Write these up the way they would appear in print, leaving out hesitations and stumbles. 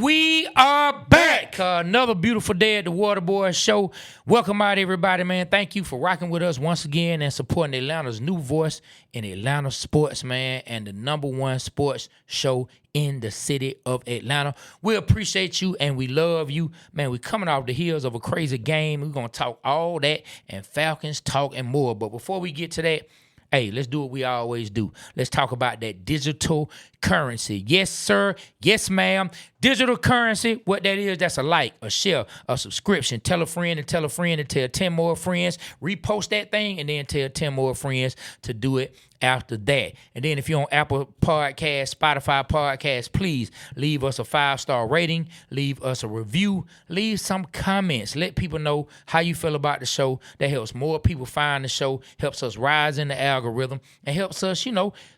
we are back. Another beautiful day at the Waterboyz show. Welcome out, everybody, man. Thank you for rocking with us once again and supporting Atlanta's new voice in Atlanta sports, man, and the #1 sports show in the city of Atlanta. We appreciate you and we love you. Man, we're coming off the heels of a crazy game. We're going to talk all that and Falcons talk and more. But before we get to that, hey, let's do what we always do. Let's talk about that digital currency. Yes, sir. Yes, ma'am. Digital currency, what that is, that's a like, a share, a subscription. Tell a friend and tell a friend and tell 10 more friends. Repost that thing and then tell 10 more friends to do it after that. And then if you're on Apple Podcasts, Spotify Podcasts, please leave us a 5-star rating. Leave us a review. Leave some comments. Let people know how you feel about the show. That helps more people find the show, helps us rise in the algorithm, and helps us,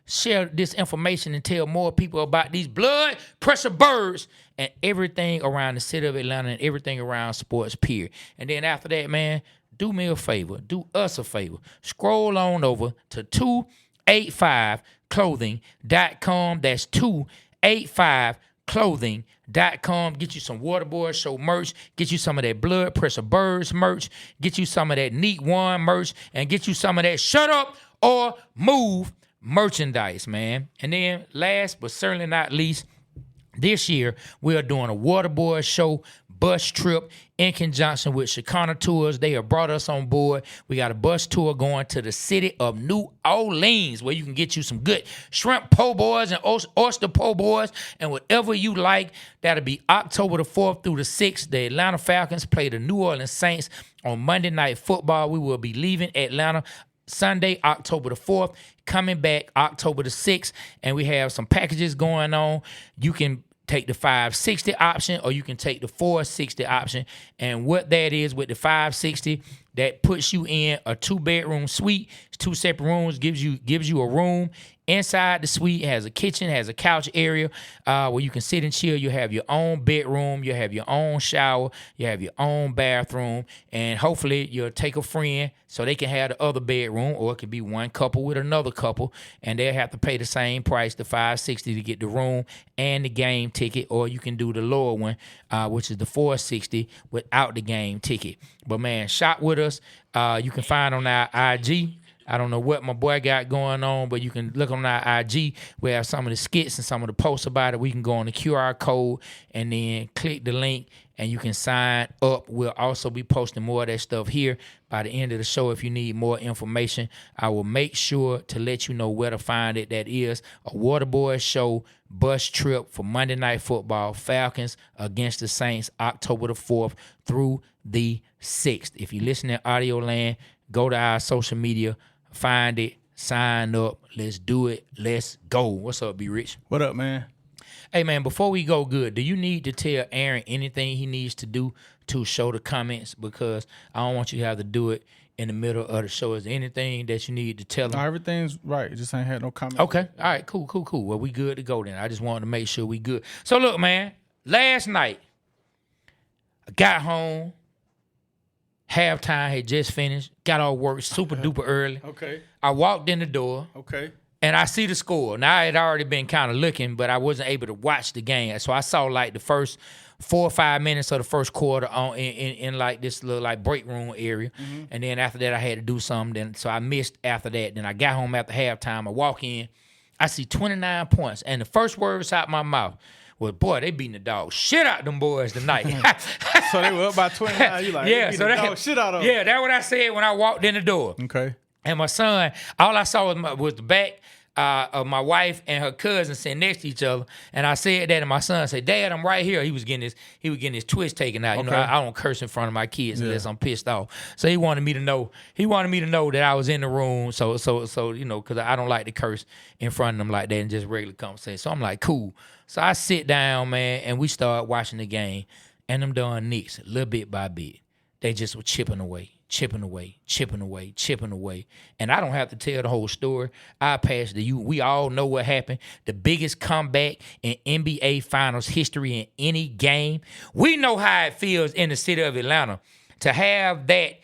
share this information and tell more people about these blood pressure birds and everything around the city of Atlanta and everything around sports, period. And then after that, man, do me a favor. Do us a favor. Scroll on over to 285clothing.com. That's 285clothing.com. Get you some Waterboyz show merch. Get you some of that blood pressure birds merch. Get you some of that Neat One merch. And get you some of that Shut Up or Move merchandise, man. And then last but certainly not least, this year we are doing a Waterboyz show bus trip in conjunction with Chicana Tours. They have brought us on board. We got a bus tour going to the city of New Orleans where you can get you some good shrimp po' boys and oyster po' boys and whatever you like. That'll be October the 4th through the 6th. The Atlanta Falcons play the New Orleans Saints on Monday Night Football. We will be leaving Atlanta Sunday, October the 4th, coming back October the 6th, and we have some packages going on. You can take the 560 option or you can take the 460 option. And what that is with the 560, that puts you in a 2-bedroom suite. It's 2 separate rooms, gives you a room. Inside the suite has a kitchen, has a couch area where you can sit and chill. You have your own bedroom, you have your own shower, you have your own bathroom, and hopefully you'll take a friend so they can have the other bedroom, or it could be one couple with another couple, and they'll have to pay the same price, the $560, to get the room and the game ticket, or you can do the lower one, which is the $460 without the game ticket. But man, shop with us. You can find on our IG. I don't know what my boy got going on, but you can look on our IG. We have some of the skits and some of the posts about it. We can go on the QR code and then click the link and you can sign up. We'll also be posting more of that stuff here by the end of the show. If you need more information, I will make sure to let you know where to find it. That is a Waterboyz show bus trip for Monday Night Football, Falcons against the Saints, October the 4th through the 6th. If you listen in audio land, go to our social media, find it, sign up. Let's do it. Let's go. What's up, B Rich? What up, man? Hey, man, before we go good, do you need to tell Aaron anything he needs to do to show the comments? Because I don't want you to have to do it in the middle of the show. Is there anything that you need to tell him? No, everything's right. Just ain't had no comments. Okay. All right. Cool. Well, we good to go then. I just wanted to make sure we good. So, look, man, last night, I got home. Halftime had just finished. Got all work super duper early. Okay. I walked in the door. Okay. And I see the score. Now, I had already been kind of looking, but I wasn't able to watch the game. So I saw like the first 4 or 5 minutes of the first quarter in like this little like break room area. Mm-hmm. And then after that, I had to do something. So I missed after that. Then I got home after halftime. I walk in. I see 29 points. And the first words out my mouth was, boy, they beating the dog shit out them boys tonight. So they were up by 29. You like, yeah, so that shit out of them. Yeah, that's what I said when I walked in the door. Okay. And my son, all I saw was the back of my wife and her cousin sitting next to each other. And I said that, and my son said, "Dad, I'm right here." He was getting his twist taken out. Okay. You know, I don't curse in front of my kids unless I'm pissed off. So he wanted me to know. He wanted me to know that I was in the room. So because I don't like to curse in front of them like that and just regular conversation. So I'm like, cool. So I sit down, man, and we start watching the game. And them darn Knicks, little bit by bit, they just were chipping away. And I don't have to tell the whole story. I pass it to you. We all know what happened. The biggest comeback in NBA Finals history in any game. We know how it feels in the city of Atlanta to have that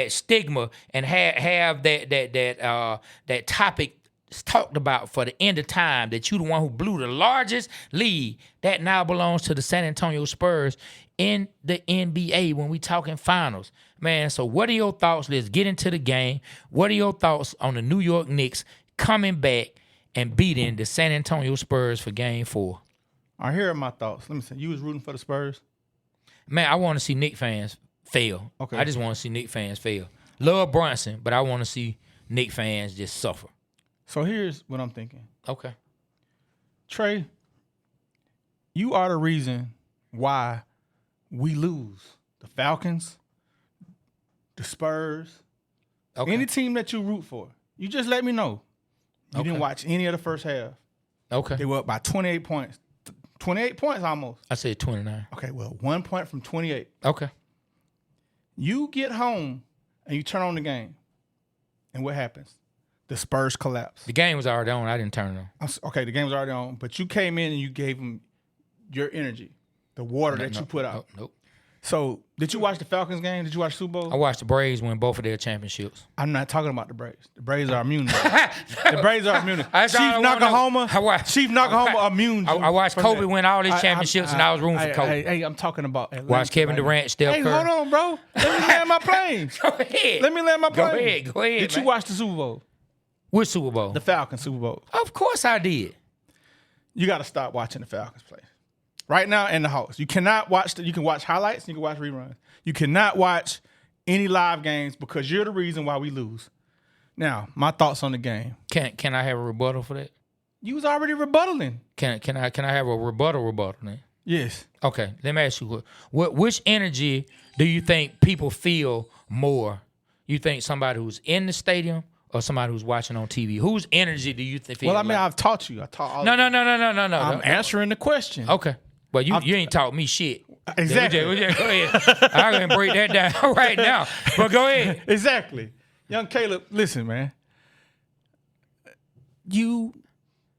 stigma and have that topic talked about for the end of time, that you the one who blew the largest lead, that now belongs to the San Antonio Spurs in the NBA when we talking finals. Man, so what are your thoughts? Let's get into the game. What are your thoughts on the New York Knicks coming back and beating the San Antonio Spurs for Game 4? All right, here are my thoughts. Let me see. You was rooting for the Spurs? Man, I want to see Knicks fans fail. Okay. I just want to see Knicks fans fail. Love Brunson, but I want to see Knicks fans just suffer. So here's what I'm thinking. Okay. Trey, you are the reason why we lose. The Falcons, the Spurs, any team that you root for. You just let me know. You didn't watch any of the first half. Okay. They were up by 28 points. 28 points almost. I said 29. Okay, well, 1 point from 28. Okay. You get home and you turn on the game. And what happens? The Spurs collapse. The game was already on. I didn't turn it on. Okay, the game was already on, but you came in and you gave them your energy, the water that you put out. Nope. So, did you watch the Falcons game? Did you watch Super Bowl? I watched the Braves win both of their championships. I'm not talking about the Braves. The Braves are immune. The Braves are immune. That's Chief all I wanna know. Nakahoma. Chief Nakahoma immune. I watched Kobe win all his championships, and I was rooting for Kobe. Hey, I'm talking about Atlanta. Watch Kevin Durant, Steph Curry. Hey, hold on, bro. Let me land my plane. Go ahead. Let me land my plane. Go ahead. Did you watch the Super Bowl? Which Super Bowl? The Falcons Super Bowl. Of course I did. You got to stop watching the Falcons play. Right now in the house. You cannot watch you can watch highlights and you can watch reruns. You cannot watch any live games because you're the reason why we lose. Now, my thoughts on the game. Can I have a rebuttal for that? You was already rebuttaling. Can I have a rebuttal then? Yes. Okay, let me ask you which energy do you think people feel more? You think somebody who's in the stadium or somebody who's watching on TV? Whose energy do you think? Well, I mean, I've taught you. I taught all. No. I'm answering the question. Okay. Well, you ain't taught me shit. Exactly. Go ahead. I'm going to break that down right now. But go ahead. Exactly. Young Caleb, listen, man. You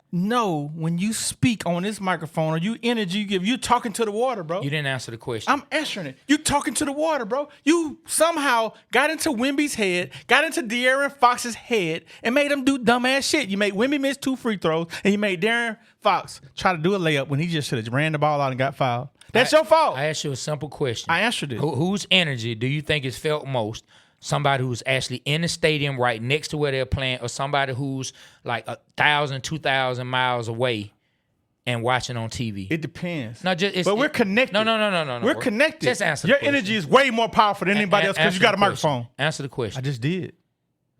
know when you speak on this microphone or you energy you give, you're talking to the water, bro. You didn't answer the question. I'm answering it. You talking to the water, bro. You somehow got into Wemby's head, got into De'Aaron Fox's head, and made him do dumbass shit. You made Wemby miss 2 free throws, and you made De'Aaron Fox try to do a layup when he just should have ran the ball out and got fouled. That's your fault. I asked you a simple question. I answered it. Whose energy do you think is felt most? Somebody who's actually in the stadium right next to where they're playing, or somebody who's like 1,000, 2,000 miles away and watching on TV? It depends. No, we're connected. No. We're connected. Just answer Your the question. energy is way more powerful than anybody else because you got a microphone. Answer the question. I just did.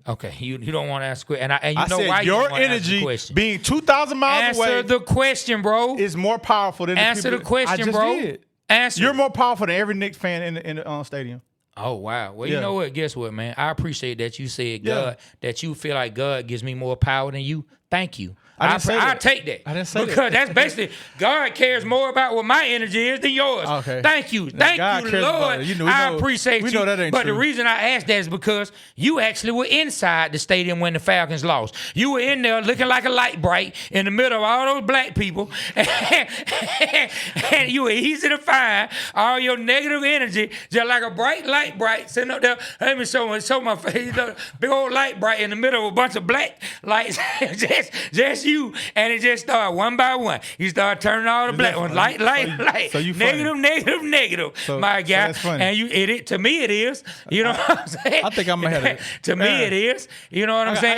Okay, you don't want to ask a question. And you I know said why your you don't want to answer the energy question. being 2,000 miles away Answer the question, bro. is more powerful than Answer the question, I just bro. Did. Answer. You're more powerful than every Knicks fan in the stadium. Oh, wow. Well, you know what? Guess what, man? I appreciate that you said God, that you feel like God gives me more power than you. Thank you. I didn't say that. I'll take that. I didn't say that. Because that's basically, God cares more about what my energy is than yours. Okay. Thank you. God Thank you, cares about Lord. it. I appreciate we you. know that ain't but true. the reason I asked that is because you actually were inside the stadium when the Falcons lost. You were in there looking like a light bright in the middle of all those black people. And you were easy to find. All your negative energy, just like a bright light bright sitting up there. Let me show my face. Big old light bright in the middle of a bunch of black lights. just you. And it just started one by one. You start turning all the black ones. Light. So you Negative. So, my so guy. that's funny. And to me it is. You know what I'm saying? I think I'm ahead of it. To me it is. You know what I'm saying?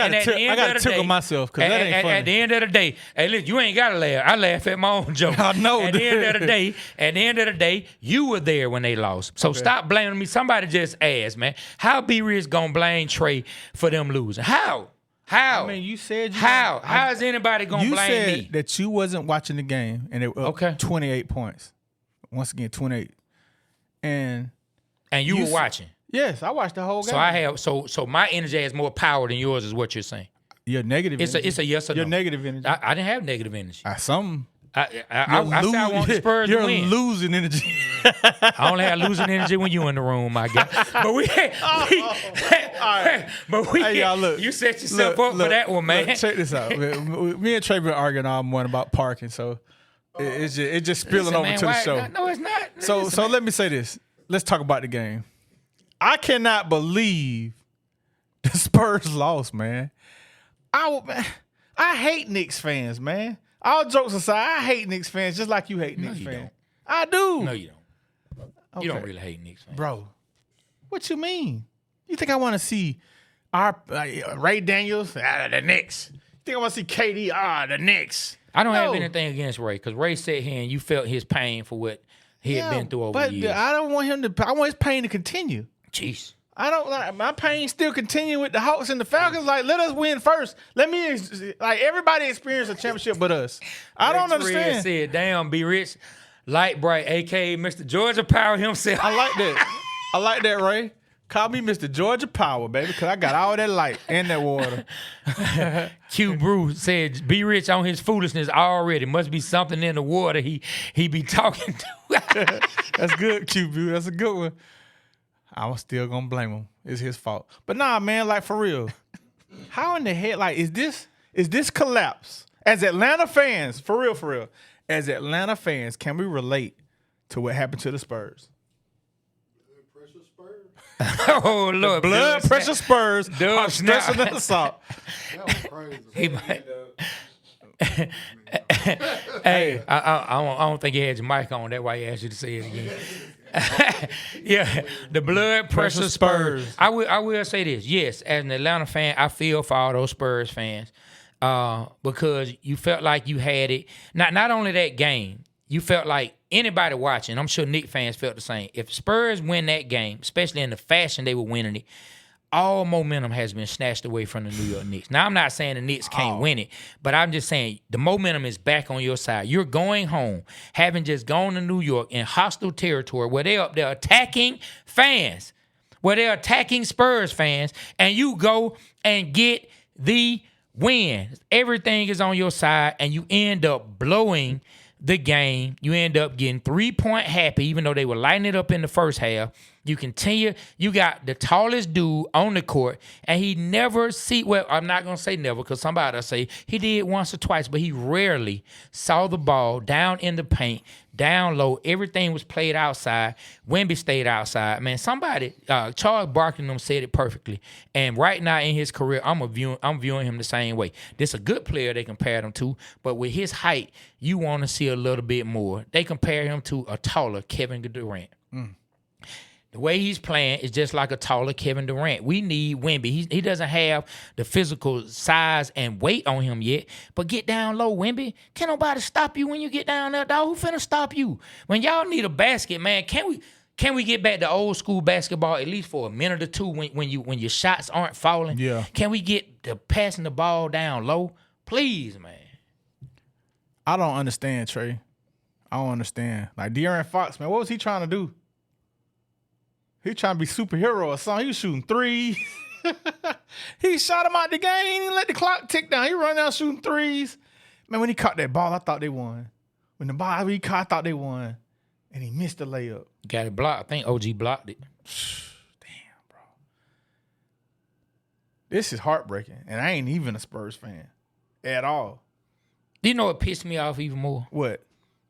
I got to tickle myself because that ain't funny. At the end of the day, hey, listen, you ain't got to laugh. I laugh at my own joke. I know. At the end of the day, you were there when they lost. So stop blaming me. Somebody just asked, man, how B-Riz gonna blame Trey for them losing? How? I mean, you said how is anybody gonna blame me? You me? said that you wasn't watching the game and it was up 28 points. Once again, 28. And you were watching. Yes, I watched the whole game. So I have so my energy has more power than yours, is what you're saying. Your negative energy. It's a yes or no. Your negative energy. I didn't have negative energy. I said I want the Spurs to win. You're losing energy. I only have losing energy when you in the room, my guy. But hey, y'all, look, you set yourself up for that one, man. Look, check this out. Me and Trey been arguing all morning about parking, so it's just spilling over to the show. No, it's not. So let me say this. Let's talk about the game. I cannot believe the Spurs lost, man. I hate Knicks fans, man. All jokes aside, I hate Knicks fans just like you hate Knicks fans. Don't. I do. No, you don't. Okay. You don't really hate Knicks fans. Bro, what you mean? You think I want to see our Ray Daniels? The Knicks. You think I want to see KD? The Knicks. I don't have anything against Ray because Ray sat here and you felt his pain for what he had been through over the years. I don't want him to. I want his pain to continue. Jeez. I don't like my pain still continue with the Hawks and the Falcons. Like, let us win first. Let me everybody experience a championship but us. I don't understand. Red said, "Damn, be rich, light bright, aka Mr. Georgia Power himself." I like that. I like that, Ray. Call me Mr. Georgia Power, baby, because I got all that light and that water. Q Bruce said, "Be rich on his foolishness already. Must be something in the water he be talking to." That's good, Q Bruce. That's a good one. I'm still gonna blame him. It's his fault. But nah, man, like for real. How in the heck, like, is this collapse? As Atlanta fans, for real, as Atlanta fans, can we relate to what happened to the Spurs? Pressure Spurs? Oh, Lord. Blood pressure Spurs are stressing the assault. That was crazy. Hey, I don't think he had your mic on. That's why he asked you to say it again. Yeah, the blood pressure Spurs. I will say this. Yes, as an Atlanta fan, I feel for all those Spurs fans because you felt like you had it. Not only that game, you felt like anybody watching, I'm sure Knicks fans felt the same. If Spurs win that game, especially in the fashion they were winning it, all momentum has been snatched away from the New York Knicks. Now, I'm not saying the Knicks can't win it, but I'm just saying the momentum is back on your side. You're going home, having just gone to New York in hostile territory where they're up there attacking fans, where they're attacking Spurs fans, and you go and get the win. Everything is on your side, and you end up blowing the game. You end up getting 3-point happy, even though they were lighting it up in the first half. You continue. You got the tallest dude on the court, and he never well, I'm not going to say never because somebody will say he did once or twice, but he rarely saw the ball down in the paint, down low. Everything was played outside. Wemby stayed outside. Man, somebody, Charles Barkley them said it perfectly. And right now in his career, I'm viewing him the same way. This a good player they compared him to, but with his height, you want to see a little bit more. They compare him to a taller Kevin Durant. The way he's playing is just like a taller Kevin Durant. We need Wemby. He doesn't have the physical size and weight on him yet, but get down low, Wemby. Can't nobody stop you when you get down there, dog. Who finna stop you? When y'all need a basket, man, can we get back to old school basketball at least for a minute or two when your shots aren't falling? Yeah. Can we get the passing the ball down low? Please, man. I don't understand, Trey. I don't understand. Like De'Aaron Fox, man, what was he trying to do? He trying to be superhero or something. He was shooting threes. He shot him out the game. He didn't let the clock tick down. He run down shooting threes. Man, when he caught that ball, I thought they won. When the ball he caught, I thought they won. And he missed the layup. Got it blocked. I think OG blocked it. Damn, bro. This is heartbreaking. And I ain't even a Spurs fan at all. Do you know what pissed me off even more? What?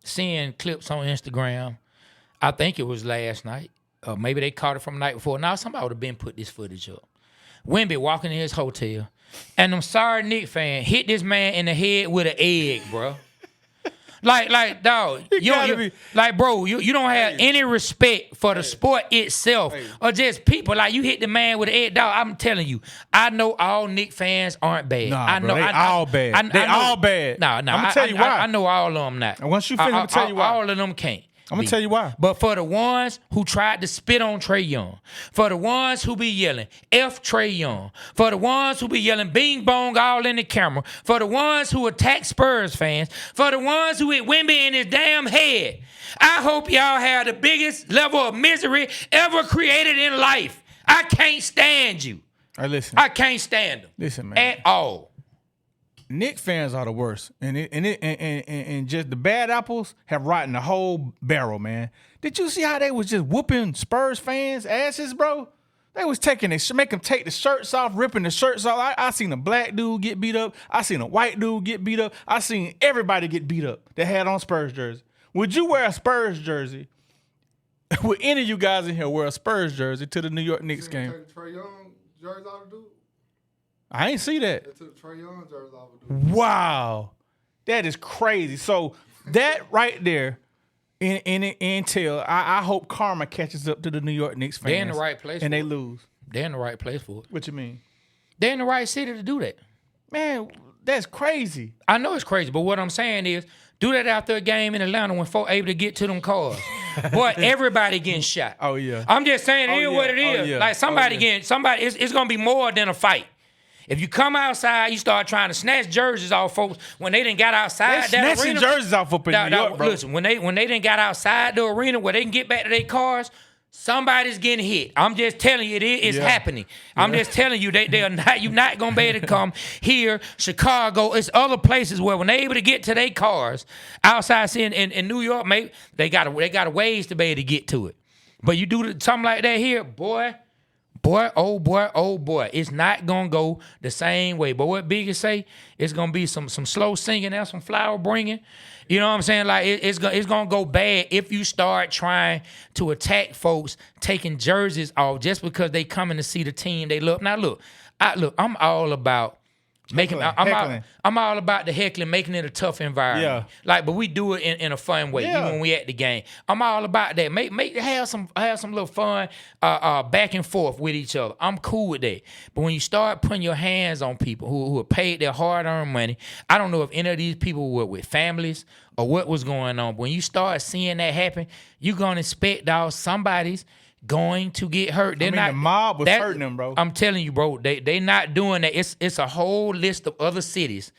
Seeing clips on Instagram. I think it was last night. Maybe they caught it from the night before. Now somebody would have been put this footage up. Wemby walking in his hotel, and them sorry Knicks fan hit this man in the head with an egg, bro. Like, dog, you don't have any respect for the sport itself or just people. Like, you hit the man with an egg, dog. I'm telling you, I know all Knicks fans aren't bad. Nah, I know they all bad. They all bad. Nah. I'm gonna tell you why. I know all of them not. And once you finish, I'm gonna tell you why. All of them can't. I'm going to tell you why. But for the ones who tried to spit on Trae Young, for the ones who be yelling, F Trae Young, for the ones who be yelling bing bong all in the camera, for the ones who attack Spurs fans, for the ones who hit Wemby in his damn head, I hope y'all have the biggest level of misery ever created in life. I can't stand you. Hey, listen. I can't stand them. Listen, man. At all. Knicks fans are the worst, and just the bad apples have rotten the whole barrel, man. Did you see how they was just whooping Spurs fans' asses, bro? They was make them take the shirts off, ripping the shirts off. I seen a black dude get beat up. I seen a white dude get beat up. I seen everybody get beat up that had on Spurs jersey. Would you wear a Spurs jersey? Would any of you guys in here wear a Spurs jersey to the New York Knicks game? Take Trae Young jersey out of dude? I ain't see that. They took Trae Young jersey off of Wow. That is crazy. So that right there in intel, I hope karma catches up to the New York Knicks fans. They're in the right place and for they it. lose. They're in the right place for it. What you mean? They're in the right city to do that. Man, that's crazy. I know it's crazy, but what I'm saying is, do that after a game in Atlanta when folk able to get to them cars. Boy, everybody getting shot. Oh, yeah. I'm just saying, it is what it Oh, is. yeah. Like somebody it's gonna be more than a fight. If you come outside, you start trying to snatch jerseys off folks when they didn't got outside They're that snatching arena. jerseys off up in New York, bro. Listen, when they didn't got outside the arena where they can get back to their cars, somebody's getting hit. I'm just telling you, it's happening. I'm just telling you, they are not. You're not gonna be able to come here, Chicago. It's other places where when they able to get to their cars outside, in New York, maybe they got a ways to be able to get to it. But you do something like that here, boy, oh boy, it's not gonna go the same way. But what Biggie say, it's gonna be some slow singing and some flower bringing. You know what I'm saying? Like it's gonna go bad if you start trying to attack folks taking jerseys off just because they coming to see the team they love. Now look, I'm all about making. I'm all about the heckling, making it a tough environment. Yeah. Like, but we do it in a fun way, even when we at the game. I'm all about that. Have some little fun, back and forth with each other. I'm cool with that. But when you start putting your hands on people who have paid their hard-earned money, I don't know if any of these people were with families or what was going on. But when you start seeing that happen, you're gonna expect somebody's going to get hurt. The mob was hurting them, bro. I'm telling you, bro. They not doing that. It's a whole list of other cities.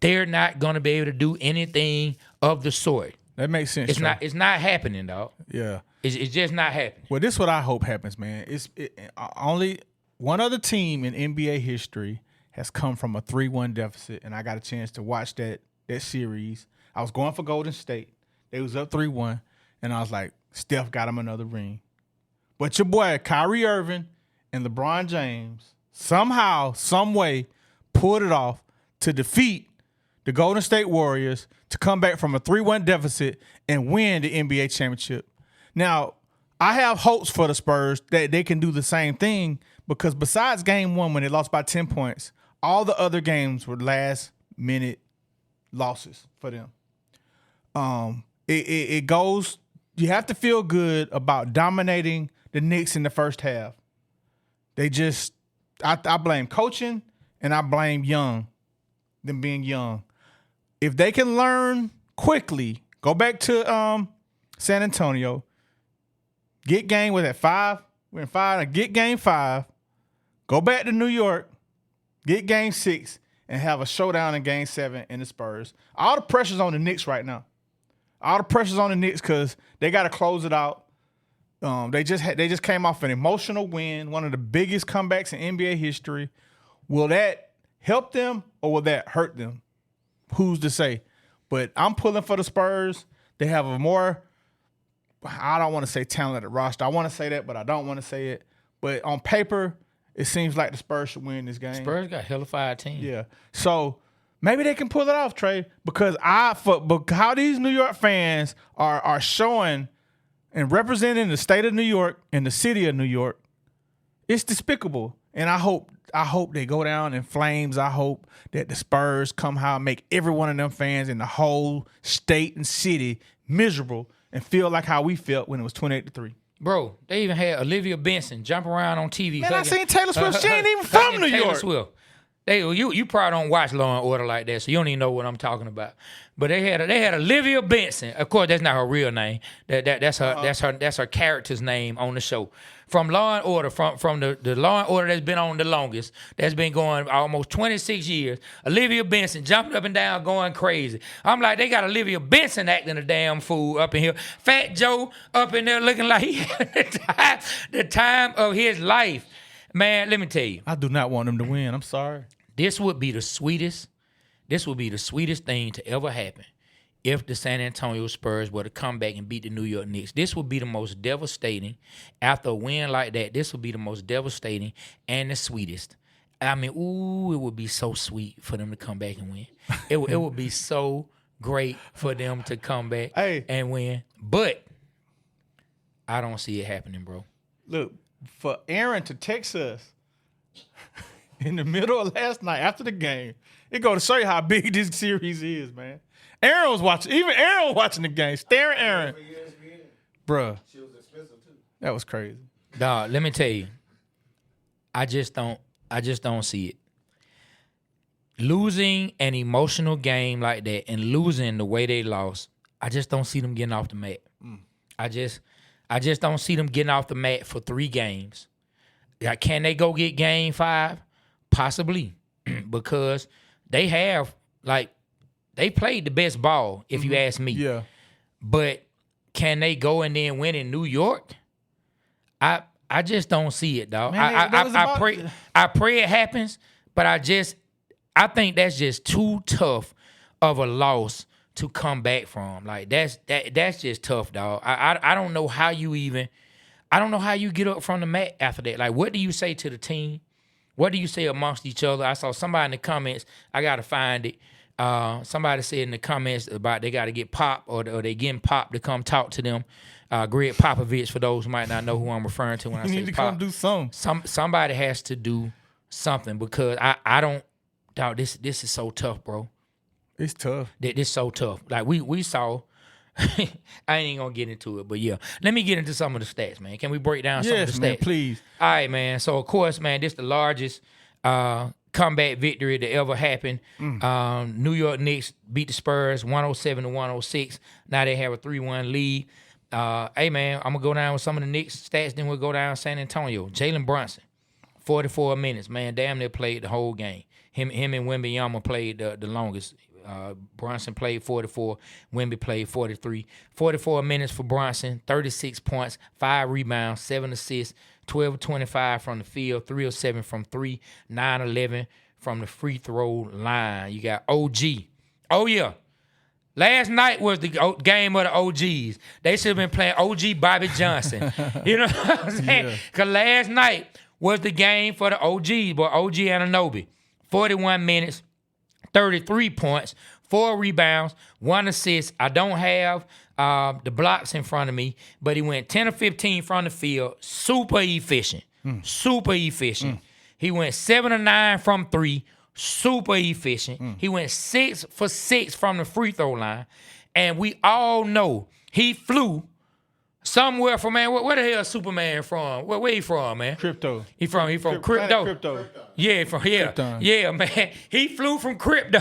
They're not gonna be able to do anything of the sort. That makes sense. It's not happening, dog. Yeah. It's just not happening. Well, this is what I hope happens, man. Only one other team in NBA history has come from a 3-1 deficit, and I got a chance to watch that series. I was going for Golden State. They was up 3-1, and I was like, Steph got him another ring. But your boy, Kyrie Irving and LeBron James, somehow, some way, pulled it off to defeat the Golden State Warriors to come back from a 3-1 deficit and win the NBA championship. Now, I have hopes for the Spurs that they can do the same thing because besides game 1 when they lost by 10 points, all the other games were last-minute losses for them. It goes – you have to feel good about dominating the Knicks in the first half. They just I blame coaching and I blame them being young. If they can learn quickly, go back to San Antonio, get game with that 5. We're in 5, get game 5, go back to New York, get game 6, and have a showdown in game 7 in the Spurs. All the pressure's on the Knicks right now. All the pressure's on the Knicks because they got to close it out. They just came off an emotional win, one of the biggest comebacks in NBA history. Will that help them or will that hurt them? Who's to say? But I'm pulling for the Spurs. They have a more, I don't want to say talented roster. I want to say that, but I don't want to say it. But on paper, it seems like the Spurs should win this game. Spurs got a hellified team. Yeah. So maybe they can pull it off, Trey, because how these New York fans are showing and representing the state of New York and the city of New York, it's despicable. And I hope they go down in flames. I hope that the Spurs somehow make every one of them fans in the whole state and city miserable and feel like how we felt when it was 28-3. Bro, they even had Olivia Benson jump around on TV. Man, I seen Taylor Swift. She ain't even from New Taylor York. Swift. You probably don't watch Law and Order like that, so you don't even know what I'm talking about. But they had Olivia Benson. Of course, that's not her real name. That's her character's name on the show. From Law and Order, from the Law and Order that's been on the longest, that's been going almost 26 years. Olivia Benson jumping up and down, going crazy. I'm like, they got Olivia Benson acting a damn fool up in here. Fat Joe up in there looking like he had the time of his life. Man, let me tell you. I do not want them to win. I'm sorry. This would be the sweetest thing to ever happen if the San Antonio Spurs were to come back and beat the New York Knicks. This would be the most devastating. After a win like that, this would be the most devastating and the sweetest. I mean, it would be so sweet for them to come back and win. It would be so great for them to come back and win. But I don't see it happening, bro. Look, for Aaron to text us in the middle of last night after the game. It go to show you how big this series is, man. Aaron was watching. Even Aaron was watching the game, staring at Aaron. Bruh. She was expensive too. That was crazy. Dog, let me tell you. I just don't see it. Losing an emotional game like that and losing the way they lost, I just don't see them getting off the mat. I just don't see them getting off the mat for 3 games. Can they go get game 5? Possibly. Because they have, they played the best ball, if you ask me. Yeah. But can they go and then win in New York? I just don't see it, dog. Man, I pray it happens, but I think that's just too tough of a loss to come back from. Like that's just tough, dog. I don't know how you get up from the mat after that. Like, what do you say to the team? What do you say amongst each other? I saw somebody in the comments. I gotta find it. Somebody said in the comments about they got to get Pop or they getting Pop to come talk to them. Greg Popovich, for those who might not know who I'm referring to when I say Pop. You need to come do something. Somebody has to do something because I don't. Dog, this is so tough, bro. It's tough. This is so tough. Like we saw. I ain't gonna get into it, but yeah. Let me get into some of the stats, man. Can we break down some of the stats? Man, please. All right, man. So of course, man, this is the largest comeback victory that ever happened. New York Knicks beat the Spurs 107-106. Now they have a 3-1 lead. Hey, man, I'm going to go down with some of the Knicks stats, then we'll go down San Antonio. Jalen Brunson, 44 minutes, man, damn near played the whole game. Him and Wembanyama played the longest. Brunson played 44, Wemby played 43. 44 minutes for Brunson, 36 points, 5 rebounds, 7 assists, 12 of 25 from the field, 3 of 7 from 3, 9 of 11 from the free throw line. You got OG. Oh, yeah. Last night was the game of the OGs. They should have been playing OG Bobby Johnson. You know what I'm saying? Because last night was the game for the OGs, but OG Anunoby. 41 minutes, 33 points, 4 rebounds, 1 assist. I don't have the blocks in front of me, but he went 10 or 15 from the field. Super efficient. Super efficient. He went 7 or 9 from 3. Super efficient. He went 6 for 6 from the free throw line. And we all know he flew somewhere from, man, where the hell is Superman from? Where he from, man? Crypto. He from Crypto. Crypto. Yeah, from here. Krypton. Yeah, man. He flew from Crypto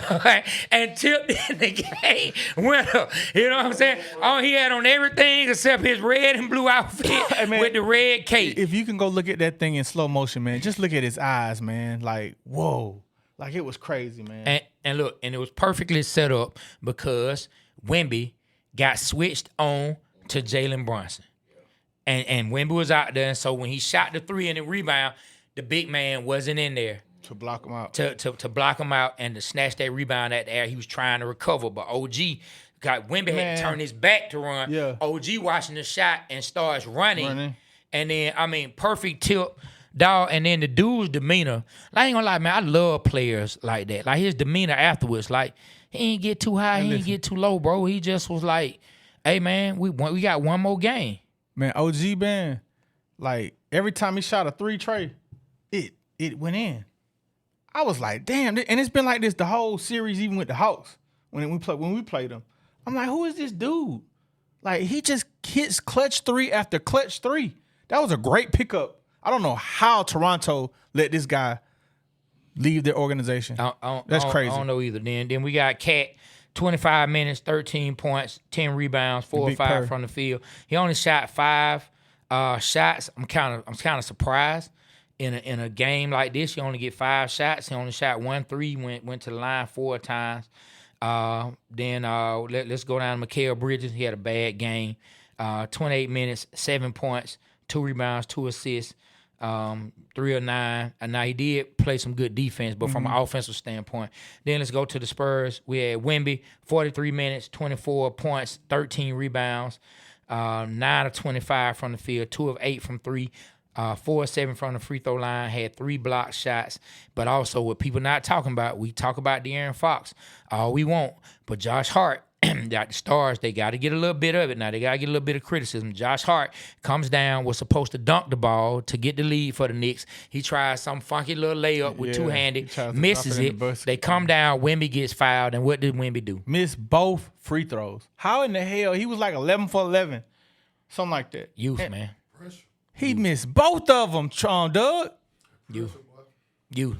and tipped in the game winner. You know what I'm saying? All he had on everything except his red and blue outfit Hey, man, with the red cape. If you can go look at that thing in slow motion, man, just look at his eyes, man. Like, whoa. Like, it was crazy, man. And look, and it was perfectly set up because Wemby got switched on to Jalen Brunson. And Wemby was out there, and so when he shot the 3 and the rebound, the big man wasn't in there. To block him out. To block him out and to snatch that rebound at the air. He was trying to recover, but OG got Wemby had to turn his back to run. Yeah. OG watching the shot and starts running. And then, perfect tip. Dog, and then the dude's demeanor. I ain't gonna lie, man, I love players like that. Like, his demeanor afterwards, like, he ain't get too high, he ain't get too low, bro. He just was like, hey, man, we got one more game. Man, OG, man, like, every time he shot a 3, Trey, it went in. I was like, damn, and it's been like this the whole series, even with the Hawks, when we played them. I'm like, who is this dude? Like, he just hits clutch 3 after clutch 3. That was a great pickup. I don't know how Toronto let this guy leave their organization. That's crazy. I don't know either. Then we got Cat, 25 minutes, 13 points, 10 rebounds, 4 or 5 from the field. He only shot 5 shots. I'm kind of surprised in a game like this. You only get 5 shots. He only shot 1 3. Went to the line 4 times. Then let's go down to Mikal Bridges. He had a bad game. 28 minutes, 7 points, 2 rebounds, 2 assists. 3 or 9. And now he did play some good defense, but from an offensive standpoint. Then let's go to the Spurs. We had Wemby, 43 minutes, 24 points, 13 rebounds, 9 of 25 from the field, 2 of 8 from 3, 4 of 7 from the free throw line, had 3 block shots. But also what people not talking about, we talk about De'Aaron Fox all we want, but Josh Hart the Stars, they got to get a little bit of it now. They got to get a little bit of criticism. Josh Hart comes down, was supposed to dunk the ball to get the lead for the Knicks. He tries some funky little layup with two-handed, misses it. They come down, Wemby gets fouled, and what did Wemby do? Missed both free throws. How in the hell? He was like 11 for 11. Something like that. Youth, man. He missed both of them, Doug. You.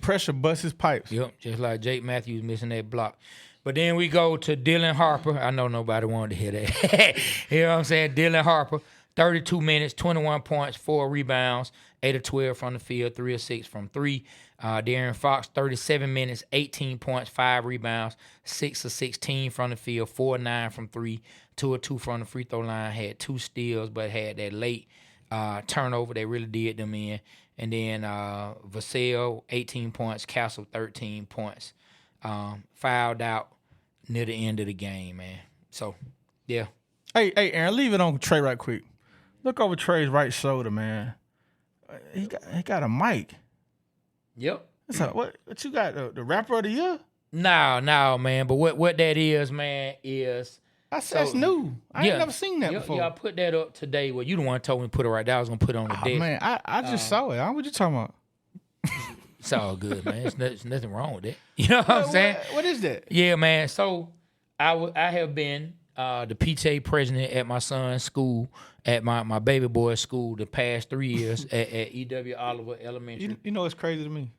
Pressure busts his pipes. Yep, just like Jake Matthews missing that block. But then we go to Dylan Harper. I know nobody wanted to hear that. You know what I'm saying? Dylan Harper, 32 minutes, 21 points, 4 rebounds, 8 of 12 from the field, 3 of 6 from 3. De'Aaron Fox, 37 minutes, 18 points, 5 rebounds, 6 of 16 from the field, 4 of 9 from 3, 2 of 2 from the free throw line, had 2 steals, but had that late turnover. They really did them in. And then Vassell, 18 points, Castle, 13 points. Fouled out near the end of the game, man. So, yeah. Hey, Aaron, leave it on Trey right quick. Look over Trey's right shoulder, man. He got a mic. Yep. What you got? The rapper of the year? No, man. But what that is, man, is that's new. I ain't never seen that before. Yeah, I put that up today. Well, you the one told me to put it right there. I was gonna put it on the desk. Man, I just saw it. What you talking about? It's all good, man. There's nothing wrong with that. You know what I'm saying? What is that? Yeah, man. So I have been the PTA president at my son's school, at my baby boy's school, the past 3 years at E.W. Oliver Elementary. You know what's crazy to me?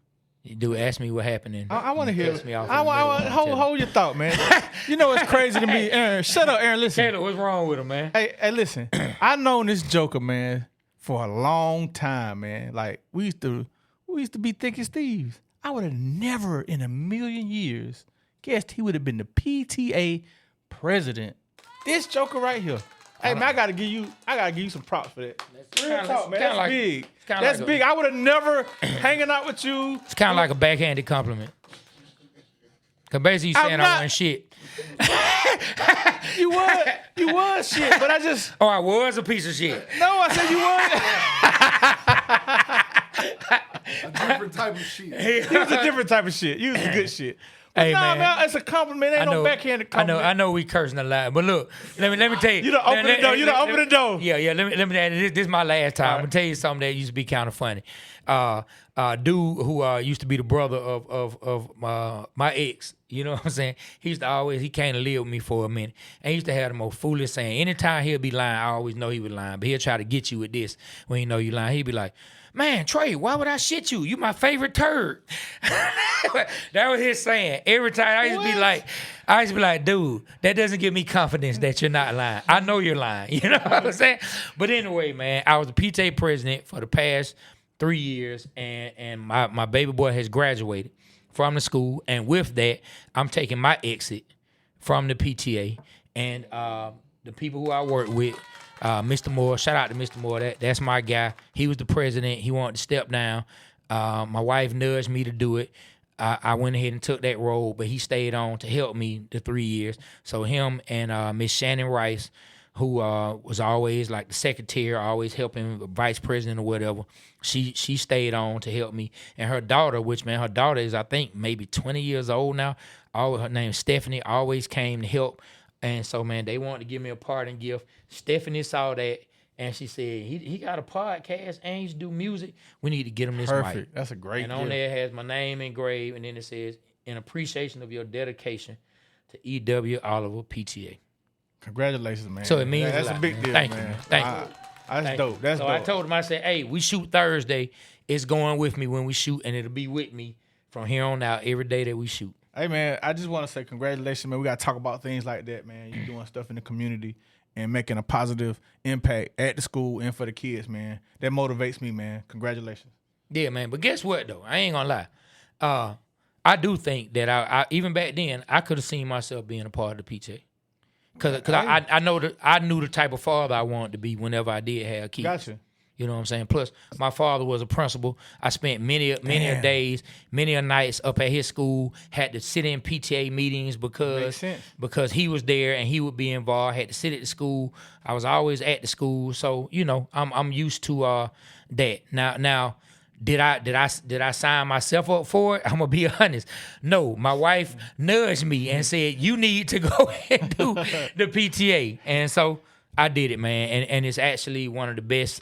You do ask me what happened. And I want to hear. I want hold your thought, man. You know what's crazy to me, Aaron? Shut up, Aaron. Listen. Taylor, what's wrong with him, man? Hey, listen. I known this Joker, man, for a long time, man. Like we used to be thick as thieves. I would have never in a million years guessed he would have been the PTA president. This Joker right here. Hey man, I gotta give you some props for that. Real talk, man. That's big. That's big. I would have never hanging out with you. It's kind of like a backhanded compliment. Cause basically you saying I wasn't shit. You was shit, but I just. Oh, I was a piece of shit. No, I said you was. A different type of shit. He was a different type of shit. You was a good shit. Hey, nah, man, it's a compliment. Ain't no backhanded compliment. I know we cursing a lot, but look, let me tell you. You done open the door. You done open the door. Yeah. Let me. This is my last time. I'm gonna tell you something that used to be kind of funny. Dude who used to be the brother of my ex. You know what I'm saying? He came to live with me for a minute, and he used to have the most foolish saying. Anytime he'll be lying, I always know he was lying, but he'll try to get you with this when you know you lying. He'd be like, "Man, Trey, why would I shit you? You my favorite turd." That was his saying. Every time I used to be like, dude, that doesn't give me confidence that you're not lying. I know you're lying. You know what I'm saying? But anyway, man, I was the PTA president for the past 3 years, and my baby boy has graduated from the school, and with that, I'm taking my exit from the PTA, and the people who I work with, Mr. Moore, shout out to Mr. Moore. That's my guy. He was the president. He wanted to step down. My wife nudged me to do it. I went ahead and took that role, but he stayed on to help me the 3 years. So him and Miss Shannon Rice, who was always like the secretary, always helping the vice president or whatever, she stayed on to help me. And her daughter, her daughter is, I think, maybe 20 years old now. Her name is Stephanie, always came to help. And so, man, they wanted to give me a parting gift. Stephanie saw that, and she said, he got a podcast and he's do music. We need to get him this Perfect. mic. That's a great And on there it has my name engraved, and then it says, in appreciation of your dedication to E.W. Oliver PTA. Congratulations, man. So it means that's a lot, a big man. deal, Thank man. you. Thank you. That's dope. That's so dope. I told him, I said, hey, we shoot Thursday. It's going with me when we shoot, and it'll be with me from here on out every day that we shoot. Hey, man, I just want to say congratulations, man. We got to talk about things like that, man. You doing stuff in the community and making a positive impact at the school and for the kids, man. That motivates me, man. Congratulations. Yeah, man. But guess what, though? I ain't going to lie. I do think that I even back then, I could have seen myself being a part of the PTA. Because I knew the type of father I wanted to be whenever I did have kids. Gotcha. You know what I'm saying? Plus, my father was a principal. I spent many a days, many a nights up at his school. Had to sit in PTA meetings because he was there and he would be involved. Had to sit at the school. I was always at the school, so you know I'm used to that. Now Did I sign myself up for it? I'm gonna be honest. No, my wife nudged me and said, "You need to go and do the PTA," and so I did it, man. And it's actually one of the best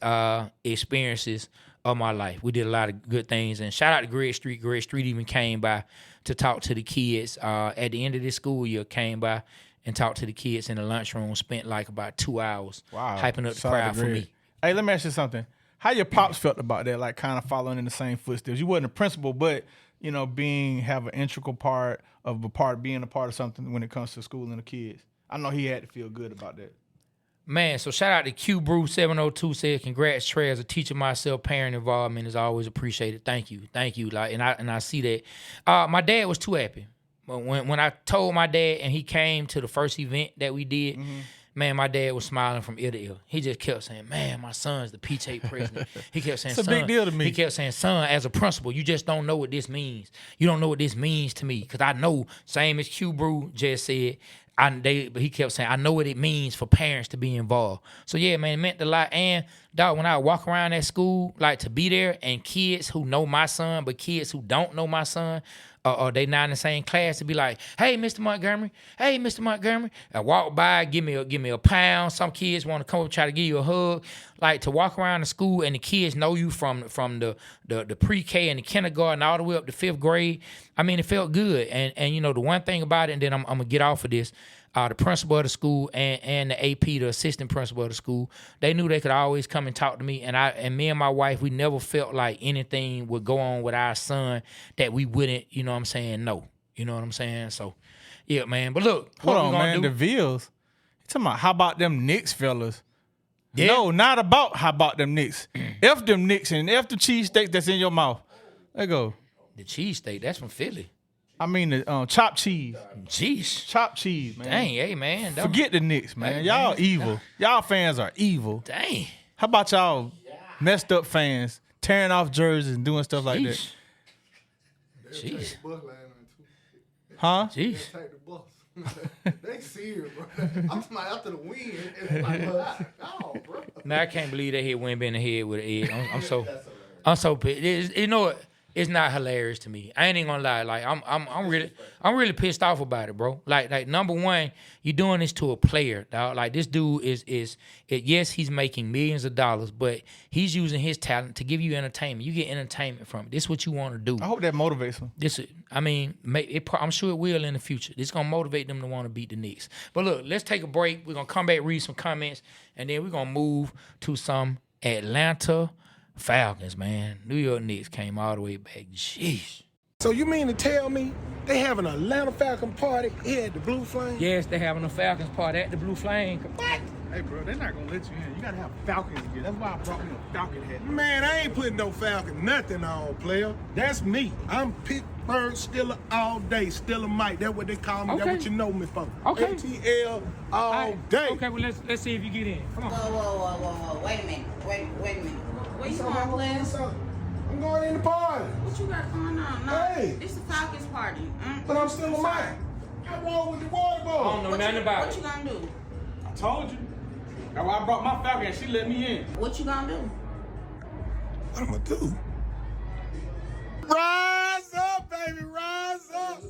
experiences of my life. We did a lot of good things, and shout out to Greg Street. Greg Street even came by to talk to the kids at the end of this school year. Came by and talked to the kids in the lunchroom. Spent like about 2 hours hyping up the crowd for me. Hey, let me ask you something. How your pops felt about that, like kind of following in the same footsteps? You wasn't a principal, but you know, have an integral part of being a part of something when it comes to school and the kids. I know he had to feel good about that. Man, so shout out to Q Brew 702 said, "Congrats, Trey. As a teacher myself, parent involvement is always appreciated. Thank you. Like, and I see that. My dad was too happy. When I told my dad and he came to the first event that we did, man, my dad was smiling from ear to ear. He just kept saying, "Man, my son's the PTA president." He kept saying, "It's a big deal to me." He kept saying, "Son, as a principal, you just don't know what this means. You don't know what this means to me." Because I know, same as Q Brew just said, but he kept saying, "I know what it means for parents to be involved." So yeah, man, it meant a lot. And dog, when I walk around that school, like to be there and kids who know my son, but kids who don't know my son, or they not in the same class, to be like, "Hey, Mr. Montgomery. Hey, Mr. Montgomery." I walk by, give me a pound. Some kids want to come up, try to give you a hug. Like to walk around the school and the kids know you from the pre-K and the kindergarten all the way up to 5th grade. I mean, it felt good. And you know, the one thing about it, and then I'm gonna get off of this. The principal of the school and the AP, the assistant principal of the school, they knew they could always come and talk to me. And me and my wife, we never felt like anything would go on with our son that we wouldn't, you know what I'm saying, no. You know what I'm saying? So, yeah, man. But look, hold on, man. The Vills. You talking about how about them Knicks fellas? Yeah. No, not about how about them Knicks. F them Knicks and F the cheesesteak that's in your mouth. There you go. The cheesesteak, that's from Philly. I mean the chopped cheese. Jeez. Chopped cheese, man. Dang, hey, man. Forget the Knicks, man. Y'all evil. Y'all fans are evil. Dang. How about y'all messed up fans tearing off jerseys and doing stuff like that? Jeez. Huh? Jeez. They see it, bro. I'm talking about after the win. It's like, oh, bro. Now I can't believe they hit Wimby in the head with an egg. I'm so pissed. You know what? It's not hilarious to me. I ain't even gonna lie. Like I'm really pissed off about it, bro. Like number one, you're doing this to a player, dog. Like this dude is yes, he's making millions of dollars, but he's using his talent to give you entertainment. You get entertainment from it. This is what you want to do. I hope that motivates him. I'm sure it will in the future. It's gonna motivate them to want to beat the Knicks. But look, let's take a break. We're gonna come back, read some comments, and then we're gonna move to some Atlanta Falcons, man. New York Knicks came all the way back. Jeez. So you mean to tell me they having an Atlanta Falcon party here at the Blue Flame? Yes, they having a Falcons party at the Blue Flame. What? Hey, bro, they're not gonna let you in. You gotta have Falcons gear. That's why I brought me a Falcon hat. Man, I ain't putting no Falcon nothing on, player. That's me. I'm Pittsburgh Steeler all day. Steeler Mike. That's what they call me. Okay. That's what you know me for. Okay. ATL all day. Okay, well let's see if you get in. Come on. Whoa. Wait a minute. Wait a minute. Where you going, Liz? I'm going in the party. What you got going on? No, Hey. It's the Falcons party. But I'm still a Mike. I walk with the Waterboyz. I don't know nothing about What it. you gonna do? I told you. That's why I brought my Falcon and she let me in. What you gonna do? What I'm gonna do? Rise up, baby, rise up.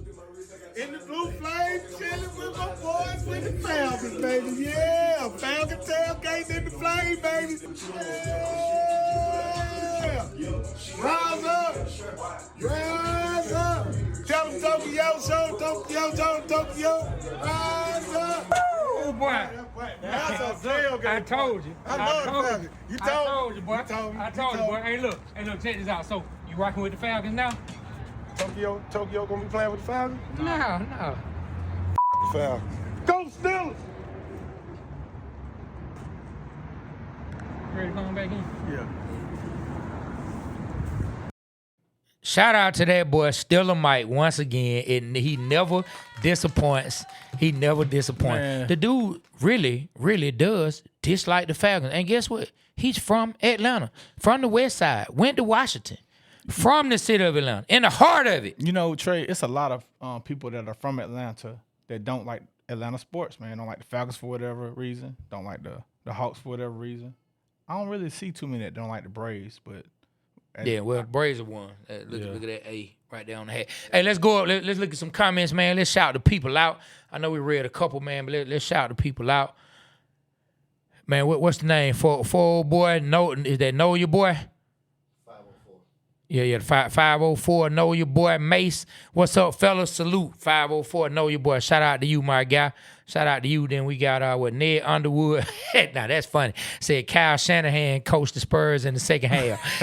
In the Blue Flame, chilling with my boys with the Falcons, baby. Yeah, Falcon tailgate in the Flame, baby. Yeah. Rise up. Rise up. Tell them Tokyo. Rise up. Oh boy. That's a tailgate. I told you. I know the Falcons. You I told told you, boy. You told me. I told you, boy. Hey, look, check this out. So you rocking with the Falcons now? Tokyo gonna be playing with the Falcons? No. Falcons. Go Steelers! Ready to come back in? Yeah. Shout out to that boy, Stiller Mike, once again. And he never disappoints. Man. The dude really, really does dislike the Falcons. And guess what? He's from Atlanta, from the West Side, went to Washington, from the city of Atlanta, in the heart of it. You know, Trey, it's a lot of people that are from Atlanta that don't like Atlanta sports, man. Don't like the Falcons for whatever reason. Don't like the Hawks for whatever reason. I don't really see too many that don't like the Braves, but Yeah, well, Braves won. Look at that A right there on the hat. Hey, let's go up. Let's look at some comments, man. Let's shout the people out. I know we read a couple, man, but let's shout the people out. Man, what's the name? For old boy, is that Know Your Boy? 504. Yeah, 504, Know Your Boy. Mace, what's up, fellas? Salute, 504, Know Your Boy. Shout out to you, my guy. Shout out to you. Then we got Ned Underwood. Now, that's funny. Said Kyle Shanahan coached the Spurs in the second half.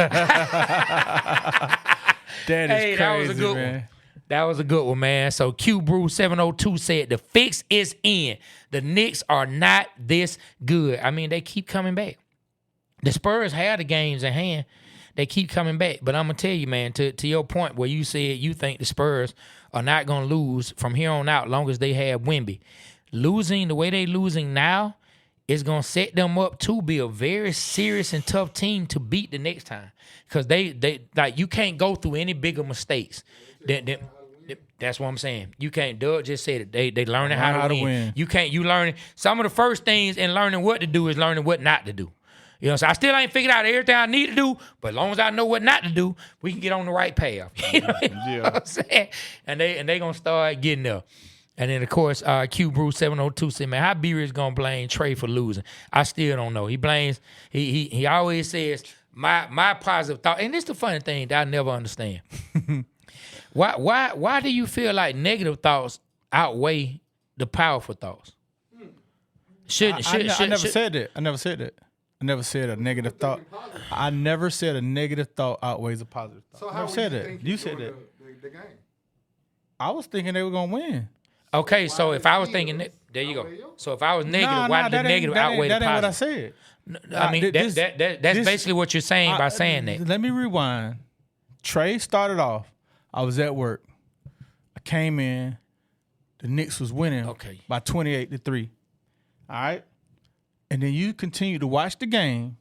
That is crazy, that was a good man. one. That was a good one, man. So Q Brew 702 said the fix is in. The Knicks are not this good. I mean, they keep coming back. The Spurs have the games in hand. They keep coming back. But I'm going to tell you, man, to your point where you said you think the Spurs are not going to lose from here on out long as they have Wemby. Losing the way they losing now is going to set them up to be a very serious and tough team to beat the next time. Because they like you can't go through any bigger mistakes. That's what I'm saying. You can't. Doug just said it. They learning how to win. You learning some of the first things in learning what to do is learning what not to do. You know, so I still ain't figured out everything I need to do, but as long as I know what not to do, we can get on the right path. You know what I'm saying? And they gonna start getting there. And then of course, Q Brew 702 said, "Man, how B is gonna blame Trey for losing? I still don't know. He blames. He always says my positive thought, and this the funny thing that I never understand. Why do you feel like negative thoughts outweigh the powerful thoughts? I never said that. I never said that. I never said a negative thought. I never said a negative thought outweighs a positive thought. So I how never said that. You said that. The game? I was thinking they were gonna win. Okay, so if I was thinking that, there you go. So if I was negative, why did the negative outweigh the positive? That ain't what I said. I mean, that's basically what you're saying by saying that. Let me rewind. Trey started off. I was at work. I came in. The Knicks was winning by 28-3. All right? And then you continue to watch the game,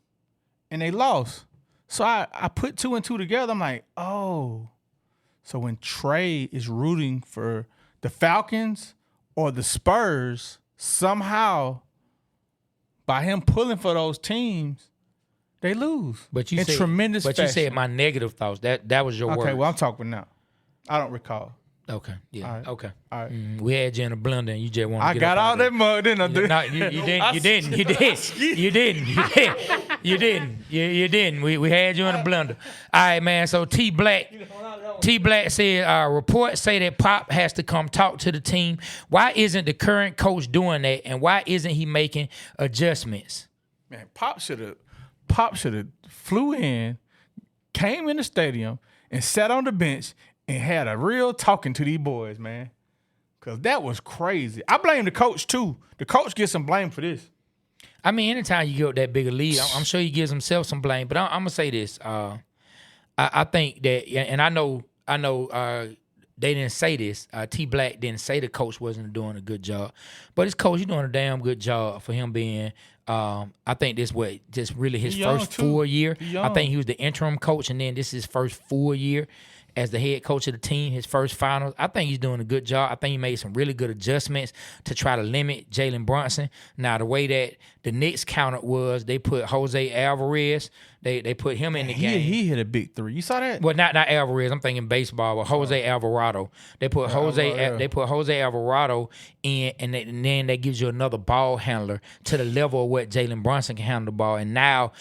and they lost. So I put two and two together. I'm like, oh. So when Trey is rooting for the Falcons or the Spurs, somehow, by him pulling for those teams, they lose. But you said tremendous fashion. You said my negative thoughts. That was your word. Okay, well, I'm talking now. I don't recall. Okay. Yeah. All right. Okay. All right. We had you in a blender, and you just wanted to get got up all that mud, didn't I? No, you didn't. We had you in a blender. All right, man. So T Black said, reports say that Pop has to come talk to the team. Why isn't the current coach doing that, and why isn't he making adjustments? Man, Pop should have flew in, came in the stadium, and sat on the bench and had a real talking to these boys, man. Because that was crazy. I blame the coach, too. The coach gets some blame for this. I mean, anytime you get that big a lead, I'm sure he gives himself some blame. But I'm going to say this. I think that, and I know they didn't say this. T Black didn't say the coach wasn't doing a good job. But his coach, he's doing a damn good job for him being, I think this was just really his first full year. I think he was the interim coach, and then this is his first full year as the head coach of the team, his first finals. I think he's doing a good job. I think he made some really good adjustments to try to limit Jalen Brunson. Now, the way that the Knicks countered was they put Jose Alvarez. They put him in the game. He hit a big three. You saw that? Well, not Alvarez. I'm thinking baseball. But Jose Alvarado. They put Jose Alvarado in, and then that gives you another ball handler to the level of what Jalen Brunson can handle the ball. And now,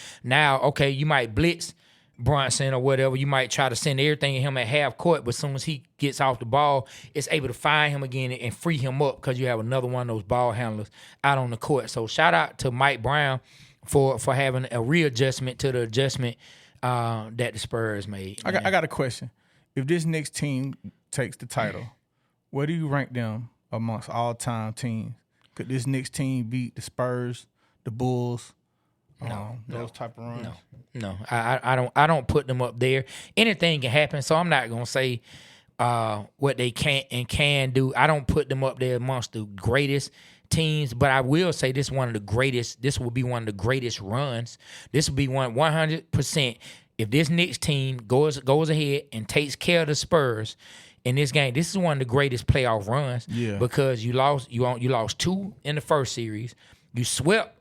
okay, you might blitz Brunson or whatever, you might try to send everything at him at half court, but as soon as he gets off the ball, it's able to find him again and free him up because you have another one of those ball handlers out on the court. So shout out to Mike Brown for having a readjustment to the adjustment that the Spurs made. I got a question. If this Knicks team takes the title, where do you rank them amongst all-time teams? Could this Knicks team beat the Spurs, the Bulls, those type of runs? No, I don't put them up there. Anything can happen, so I'm not gonna say what they can't and can do. I don't put them up there amongst the greatest teams, but I will say this one of the greatest. This will be one of the greatest runs. This will be 100%. If this Knicks team goes ahead and takes care of the Spurs in this game, this is one of the greatest playoff runs. Yeah. Because you lost two in the first series. You swept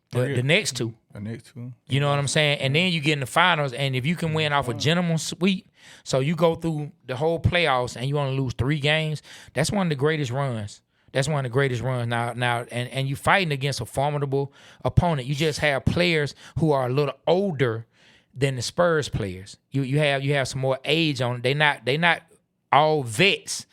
the next two. The Knicks too. You know what I'm saying? And then you get in the finals, and if you can win off a gentleman sweep, so you go through the whole playoffs and you only lose 3 games, that's one of the greatest runs. That's one of the greatest runs now, and you fighting against a formidable opponent. You just have players who are a little older than the Spurs players. You have some more age on it. They not all vets.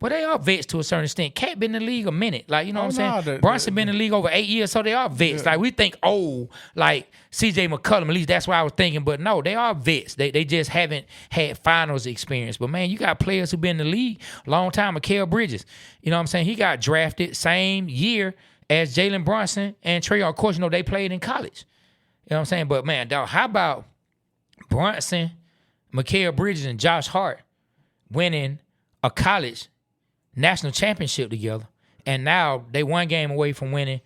But they are vets to a certain extent. Cat been in the league a minute. Like, you know what I'm saying? Brunson been in the league over 8 years, so they are vets. Yeah. Like, we think old, like CJ McCollum, at least that's what I was thinking. But no, they are vets. They just haven't had finals experience. But, man, you got players who been in the league a long time. Mikal Bridges, you know what I'm saying? He got drafted same year as Jalen Brunson and Trey. Of course, you know, they played in college. You know what I'm saying? But, man, dog, how about Brunson, Mikal Bridges, and Josh Hart winning a college national championship together, and now they one game away from winning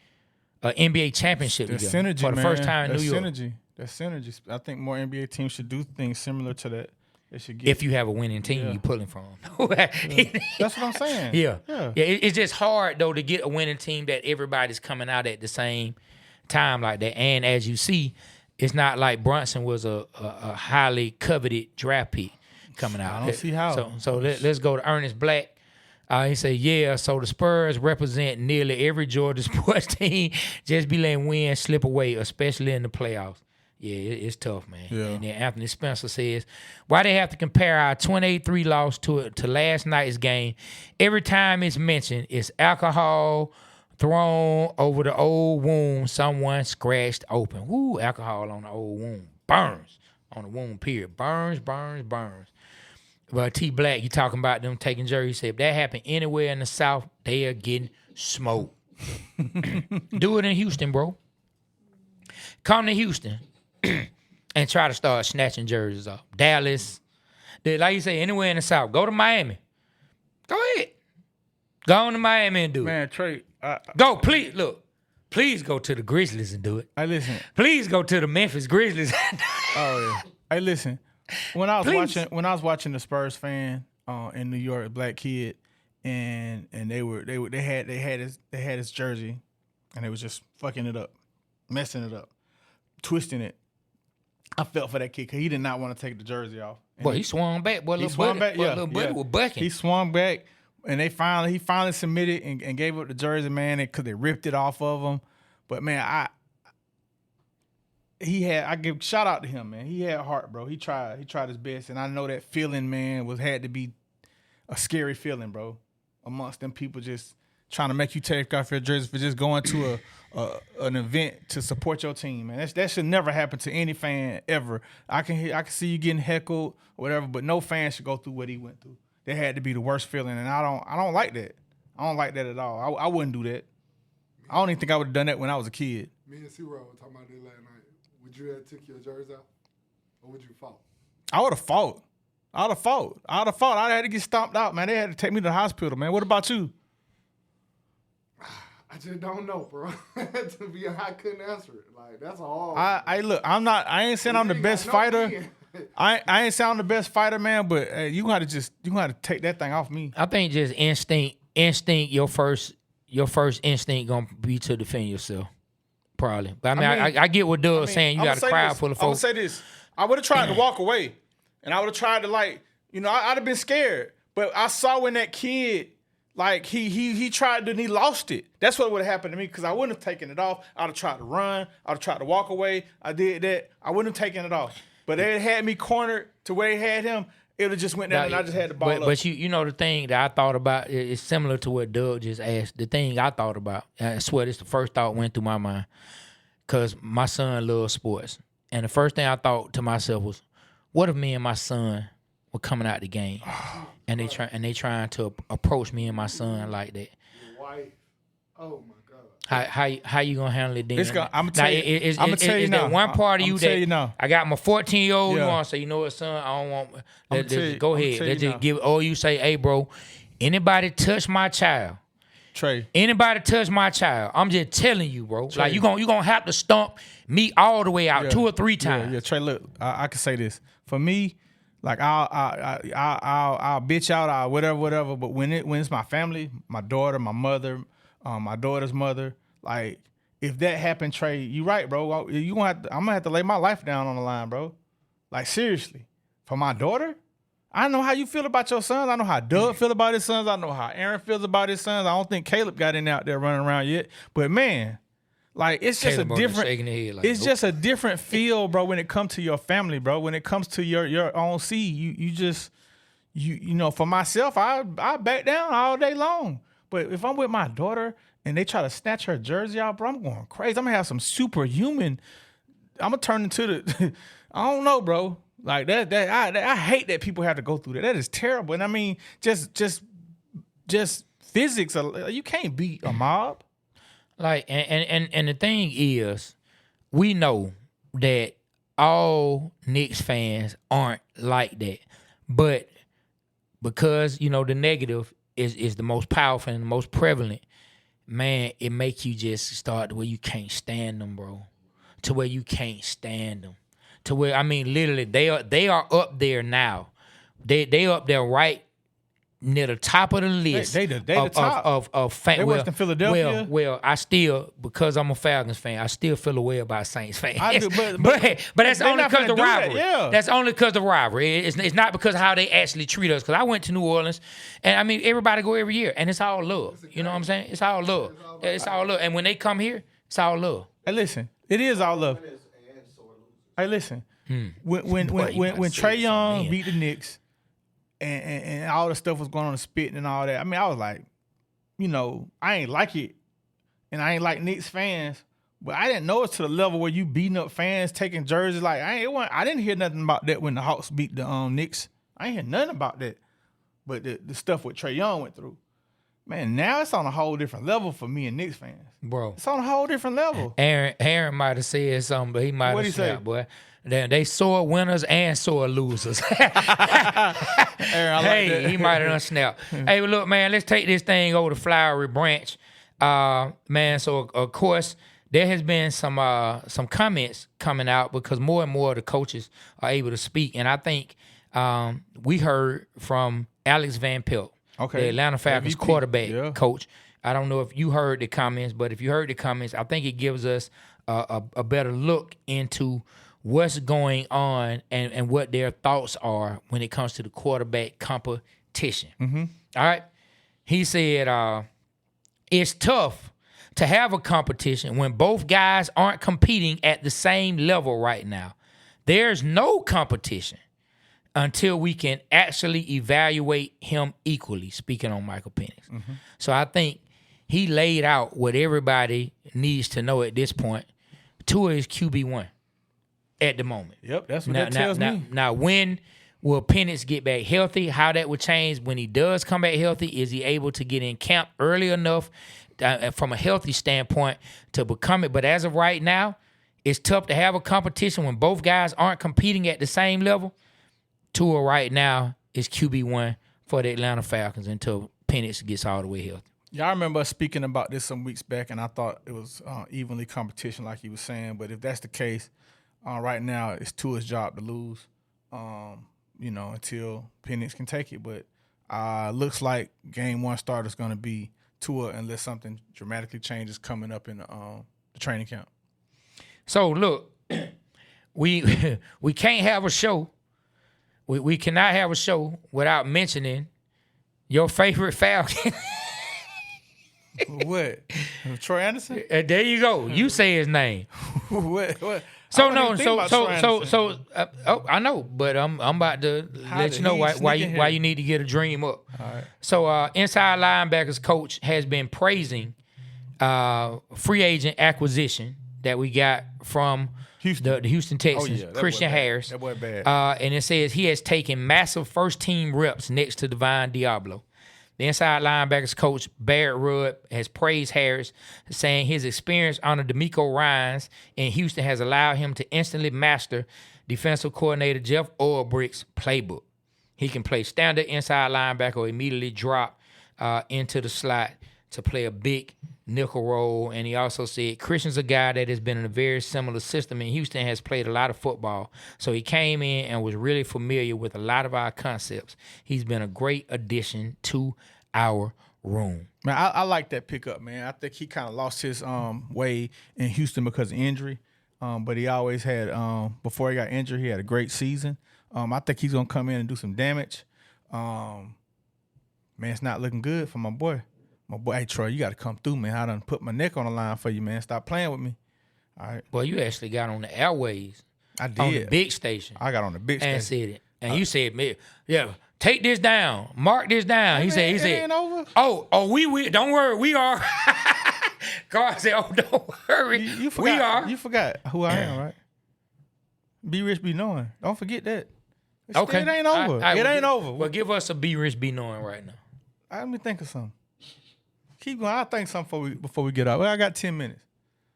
an NBA championship together synergy, for the first time in New York. That's synergy. I think more NBA teams should do things similar to that. They should get, if you have a winning team, you're pulling from. That's what I'm saying. Yeah. It's just hard though to get a winning team that everybody's coming out at the same time like that. And as you see, it's not like Brunson was a highly coveted draft pick coming out. I don't see how. So let's go to Ernest Black. He said, so the Spurs represent nearly every Georgia sports team. Just be letting wins slip away, especially in the playoffs. Yeah, it's tough, man. Yeah. And then Anthony Spencer says, why they have to compare our 28-3 loss to last night's game? Every time it's mentioned, it's alcohol thrown over the old wound someone scratched open. Woo, alcohol on the old wound. Burns on the wound, period. Burns. But T Black, you talking about them taking jerseys. He said, if that happened anywhere in the South, they are getting smoked. Do it in Houston, bro. Come to Houston and try to start snatching jerseys off. Dallas. Like you say, anywhere in the South. Go to Miami. Go ahead. Go on to Miami and do it. Man, Trey. Go, please. Look. Please go to the Grizzlies and do it. Hey, listen. Please go to the Memphis Grizzlies. Oh, yeah. Hey, listen. When I was watching the Spurs fan in New York, a black kid, and they had his jersey, and they was just fucking it up, messing it up, twisting it. I felt for that kid because he did not want to take the jersey off. Well, he swung back. Boy, little buddy was bucking. He swung back, and he finally submitted and gave up the jersey, man, because they ripped it off of him. But man, I give shout out to him, man. He had heart, bro. He tried his best, and I know that feeling, man, had to be a scary feeling, bro. Amongst them people just trying to make you take off your jersey for just going to an event to support your team, man. That should never happen to any fan ever. I can see you getting heckled or whatever, but no fan should go through what he went through. That had to be the worst feeling, and I don't like that. I don't like that at all. I wouldn't do that. I don't even think I would have done that when I was a kid. Me and C-Row were talking about this last night. Would you have took your jersey out, or would you fought? I would have fought. I'd had to get stomped out, man. They had to take me to the hospital, man. What about you? I just don't know, bro. I couldn't answer it. Like, that's all. I ain't saying I'm the best fighter. I ain't saying I'm the best fighter, man. But hey, you gotta take that thing off me. I think just instinct. Your first instinct gonna be to defend yourself. Probably. But I get what Doug's saying. You got a crowd full of folks. I'm gonna say this. I would have tried to walk away. And I would have tried to I'd have been scared. But I saw when that kid, he tried to, and he lost it. That's what would have happened to me because I wouldn't have taken it off. I'd have tried to run. I'd have tried to walk away. I did that. I wouldn't have taken it off. But they had me cornered to where they had him. It would have just went down and I just had the ball up. But you know the thing that I thought about is similar to what Doug just asked. The thing I thought about, I swear this the first thought went through my mind because my son loves sports. And the first thing I thought to myself was, what if me and my son were coming out the game, and they trying to approach me and my son like that? Your wife, oh my God. How you gonna handle it then? I'm gonna tell you now. That one part of you that you now. I got my 14-year-old. You want to say, you know what, son? I don't want. Go ahead. Let's just give. Or you say, hey, bro, anybody touch my child? Trey. Anybody touch my child? I'm just telling you, bro. Trey. Like you gonna have to stomp me all the way out 2 or 3 times. Yeah, Trey. Look, I can say this for me. Like I'll bitch out, whatever. But when it's my family, my daughter, my mother, my daughter's mother, like if that happened, Trey, you right, bro. I'm gonna have to lay my life down on the line, bro. Like seriously, for my daughter. I know how you feel about your sons. I know how Doug feel about his sons. I know how Aaron feels about his sons. I don't think Caleb got in out there running around yet. But man, like it's just Caleb a different. Like, it's just a different feel, bro. When it comes to your family, bro. When it comes to your own seed, you know. For myself, I back down all day long. But if I'm with my daughter and they try to snatch her jersey out, bro, I'm going crazy. I'm gonna have some superhuman. I'm gonna turn into the. I don't know, bro. Like that I hate that people have to go through that. That is terrible. And I mean, just physics. You can't beat a mob. Like and the thing is, we know that all Knicks fans aren't like that, but because you know the negative is the most powerful and the most prevalent, man, it makes you just start to where you can't stand them, bro. To where you can't stand them. To where I mean, literally, they are up there now. They up there right near the top of the list. They the top of fan. They worse than Philadelphia. Well, I still, because I'm a Falcons fan, I still feel a way about Saints fans. I do, but that's only because of the rivalry. Yeah. That's only because of the rivalry. It's not because of how they actually treat us. Because I went to New Orleans, and I mean everybody go every year, and it's all love. You know what I'm saying? It's all love. It's all love. And when they come here, it's all love. Hey, listen, it is all love. Hey, listen. When Trae Young beat the Knicks and all the stuff was going on, the spitting and all that, I mean, I was like, you know, I ain't like it, and I ain't like Knicks fans, but I didn't know it's to the level where you beating up fans, taking jerseys. Like I didn't hear nothing about that when the Hawks beat the Knicks. I ain't hear nothing about that. But the stuff what Trae Young went through, man, now it's on a whole different level for me and Knicks fans. Bro, it's on a whole different level. Aaron might have said something, but he might have snapped, boy. They sore winners and sore losers. Aaron, I like that. He might have unsnapped. Hey, well, look, man, let's take this thing over to Flowery Branch. Man, so of course there has been some comments coming out because more and more of the coaches are able to speak, and I think we heard from Alex Van Pelt, the Atlanta Falcons quarterback coach. I don't know if you heard the comments, but if you heard the comments, I think it gives us a better look into what's going on and what their thoughts are when it comes to the quarterback competition. Mm-hmm. All right. He said, it's tough to have a competition when both guys aren't competing at the same level right now. There's no competition until we can actually evaluate him equally, speaking on Michael Penix. Mm-hmm. So I think he laid out what everybody needs to know at this point. Tua is QB1 at the moment. Yep, that's what that tells me. Now, when will Penix get back healthy? How that would change when he does come back healthy? Is he able to get in camp early enough from a healthy standpoint to become it? But as of right now, it's tough to have a competition when both guys aren't competing at the same level. Tua right now is QB1 for the Atlanta Falcons until Penix gets all the way healthy. Yeah, I remember us speaking about this some weeks back, and I thought it was evenly competition like he was saying. But if that's the case, right now it's Tua's job to lose, until Penix can take it. But looks like game one start is going to be Tua unless something dramatically changes coming up in the training camp. So, look, we can't have a show. We cannot have a show without mentioning your favorite Falcon. What? Troy Anderson? There you go. You say his name. What? So I know, but I'm about to let you know why you need to get a dream up. All right. So inside linebackers coach has been praising free agent acquisition that we got from the Houston Texans, Christian Harris. That boy bad. And it says he has taken massive first team reps next to Divine Diablo. The inside linebackers coach, Barrett Rudd, has praised Harris, saying his experience under DeMeco Ryans in Houston has allowed him to instantly master defensive coordinator Jeff Ulbricht's playbook. He can play standard inside linebacker or immediately drop into the slot to play a big nickel role. And he also said Christian's a guy that has been in a very similar system in Houston, has played a lot of football. So he came in and was really familiar with a lot of our concepts. He's been a great addition to our room. Man, I like that pickup, man. I think he kind of lost his way in Houston because of injury. But he always had, before he got injured, he had a great season. I think he's going to come in and do some damage. Man, it's not looking good for my boy. My boy, hey, Troy, you got to come through, man. I done put my neck on the line for you, man. Stop playing with me. All right. Well, you actually got on the airways. I did. On the big station. I got on the big and station. said it. And you said, yeah, take this down. Mark this down. He said, it ain't over. We don't worry, we are. God said, oh, don't worry. You forgot, we are. You forgot who I am, right? Be rich, be knowing. Don't forget that. Okay. It ain't over. It ain't over. Well, give us a be rich, be knowing right now. Let me think of something. Keep going. I'll think something before we get out. Well, I got 10 minutes.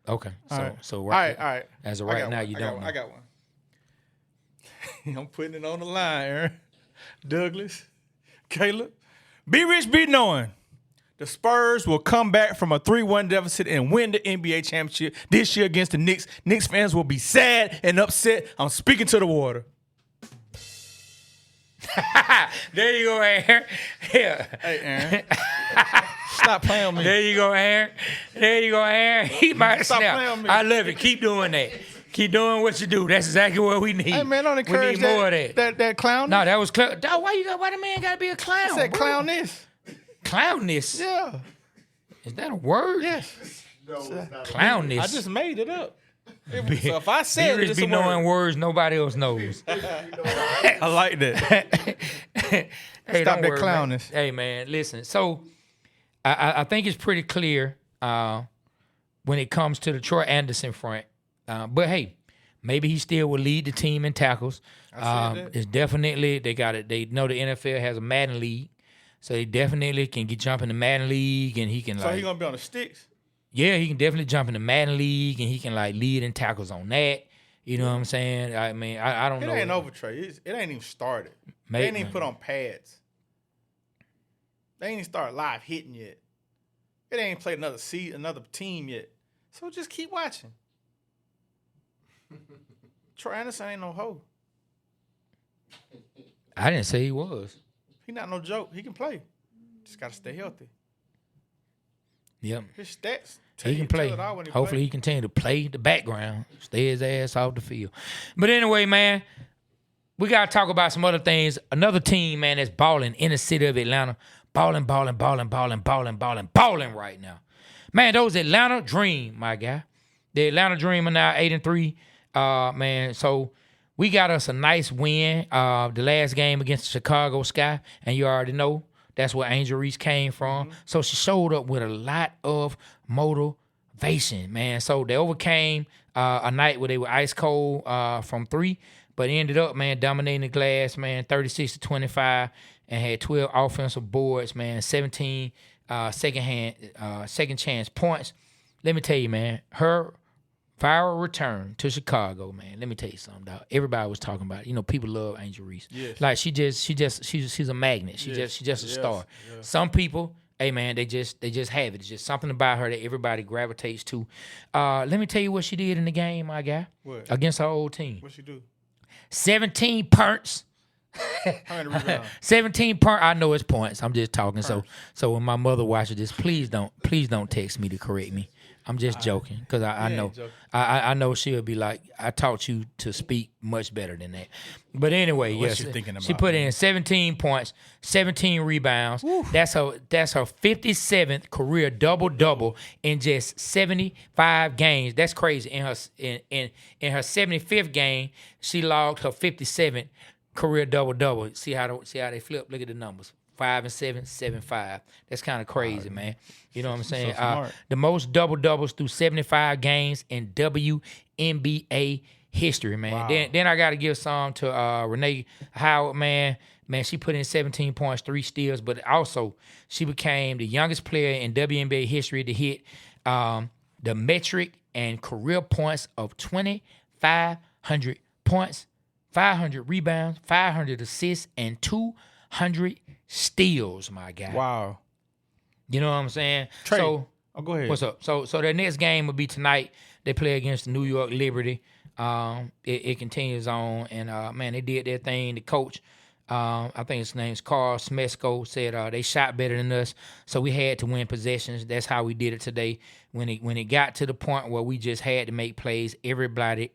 Okay. All Right. right. All right. As of right now, you don't know. I got one. I'm putting it on the line, Aaron. Douglas, Caleb. Be rich, be knowing. The Spurs will come back from a 3-1 deficit and win the NBA championship this year against the Knicks. Knicks fans will be sad and upset. I'm speaking to the water. There you go, Aaron. Yeah. Hey, Aaron. Stop playing with me. There you go, Aaron. There you go, Aaron. He might Stop snap. playing with me. I love it. Keep doing that. Keep doing what you do. That's exactly what we need. Hey, man, don't we encourage need more of that. That clown. No, that was clown. Why the man got to be a clown? I said bro? clownness. Clownness? Yeah. Is that a word? Yes. No, it's not. Clownness. I just made it up. So if I said Be it's be a knowing word. words nobody else knows. I like that. Hey, Stop don't that worry, clownness. Man. Hey, man, listen. So I think it's pretty clear when it comes to the Troy Anderson front. But, hey, maybe he still will lead the team in tackles. It's definitely, they know the NFL has a Madden league. So they definitely can jump in the Madden league and he can So he going to be on the sticks? Yeah, he can definitely jump in the Madden league and he can lead in tackles on that. You know what I'm saying? I mean, I don't know. It ain't over, Trey. It ain't even started. Maybe, they ain't even put on pads. They ain't even started live hitting yet. It ain't played another team yet. So just keep watching. Troy Anderson ain't no hoe. I didn't say he was. He not no joke. He can play. Just got to stay healthy. Yep. His stats. He can play. Hopefully he continue to play the background. Stay his ass off the field. But anyway, man, we got to talk about some other things. Another team, man, that's balling in the city of Atlanta. Balling right now. Man, those Atlanta Dream, my guy. The Atlanta Dream are now 8-3. Man, so we got us a nice win. The last game against the Chicago Sky, and you already know that's where Angel Reese came from. Mm-hmm. So she showed up with a lot of motivation, man. So they overcame a night where they were ice cold from 3, but ended up, man, dominating the glass, man, 36-25, and had 12 offensive boards, man, 17 second chance points. Let me tell you, man, her viral return to Chicago, man. Let me tell you something, dog. Everybody was talking about it. You know, people love Angel Reese. Yes. Like she's a magnet. She's just a star. Yes. Some people, hey man, they just have it. It's just something about her that everybody gravitates to. Let me tell you what she did in the game, my guy. What? Against her old team. What she do? 17 punts. 17 punts. I know it's points. I'm just talking. So when my mother watches this, please don't text me to correct me. I'm just joking because I know I know she'll be like, I taught you to speak much better than that. But anyway, yes, she put in 17 points, 17 rebounds. Woo. That's her 57th career double in just 75 games. That's crazy. In her 75th game, she logged her 57th career double. See how they flip? Look at the numbers. 5 and 7, 7-5. That's kind of crazy, man. You know what I'm saying? So the most double-doubles through 75 games in WNBA history, man. Wow. Then I got to give some to Renee Howard, man. Man, she put in 17 points, 3 steals, but also she became the youngest player in WNBA history to hit the metric and career points of 2,500 points, 500 rebounds, 500 assists, and 200 steals, my guy. Wow. You know what I'm saying? Trey, so go ahead. What's up? So their next game will be tonight. They play against the New York Liberty. It continues on, and man, they did their thing. The coach, I think his name's Carl Smesko, said they shot better than us, so we had to win possessions. That's how we did it today. When it got to the point where we just had to make plays, everybody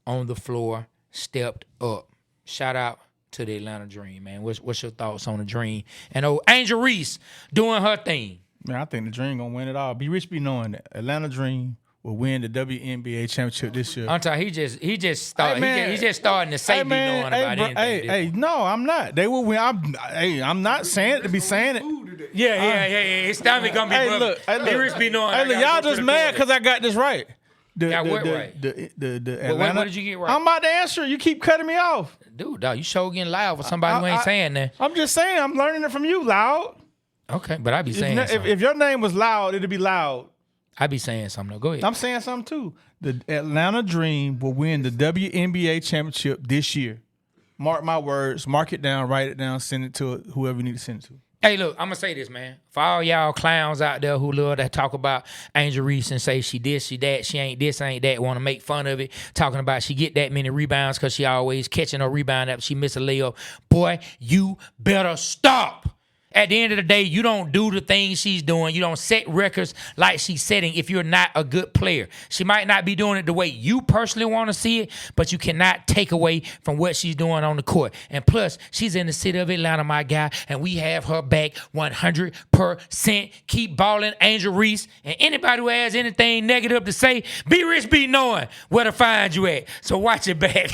on the floor stepped up. Shout out to the Atlanta Dream, man. What's your thoughts on the Dream? And Angel Reese doing her thing. Man, I think the Dream gonna win it all. Be rich, be knowing that Atlanta Dream will win the WNBA championship this year. He just starting to say be knowing about anything. No, I'm not. They will win. I'm not saying it to be saying it. Yeah. His stomach gonna be rubbing. Be rich, be knowing. Hey, look, y'all just mad because I got this right. Got what right? The Atlanta. What did you get right? I'm about to answer. You keep cutting me off. Dude, dog, you sure getting loud for somebody who ain't saying that. I'm just saying. I'm learning it from you, Loud. Okay, but I be saying something. If your name was Loud, it'd be Loud. I be saying something. Go ahead. I'm saying something too. The Atlanta Dream will win the WNBA championship this year. Mark my words. Mark it down. Write it down. Send it to whoever you need to send it to. Hey, look, I'm going to say this, man. For all y'all clowns out there who love to talk about Angel Reese and say she this, she that, she ain't this, ain't that, want to make fun of it, talking about she get that many rebounds because she always catching her rebound after she miss a layup. Boy, you better stop. At the end of the day, you don't do the things she's doing. You don't set records like she's setting if you're not a good player. She might not be doing it the way you personally want to see it, but you cannot take away from what she's doing on the court. And plus, she's in the city of Atlanta, my guy, and we have her back 100%. Keep balling, Angel Reese. And anybody who has anything negative to say, be rich, be knowing where to find you at. So watch it back.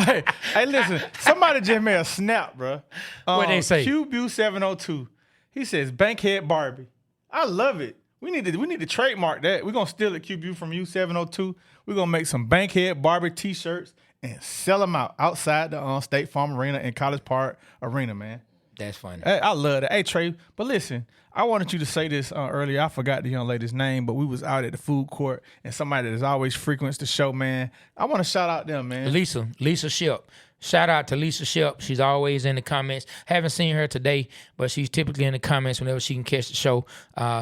Hey, listen. Somebody just made a snap, bro. What they say? QB702. He says Bankhead Barbie. I love it. We need to trademark that. We're gonna steal a QB from you, 702. We're gonna make some Bankhead Barbie T-shirts and sell them outside the State Farm Arena and College Park Arena, man. That's funny. Hey, I love that. Hey, Trey, but listen, I wanted you to say this earlier. I forgot the young lady's name, but we was out at the food court, and somebody that always frequents the show, man. I want to shout out them, man. Lisa Ship. Shout out to Lisa Shep. She's always in the comments. Haven't seen her today, but she's typically in the comments whenever she can catch the show.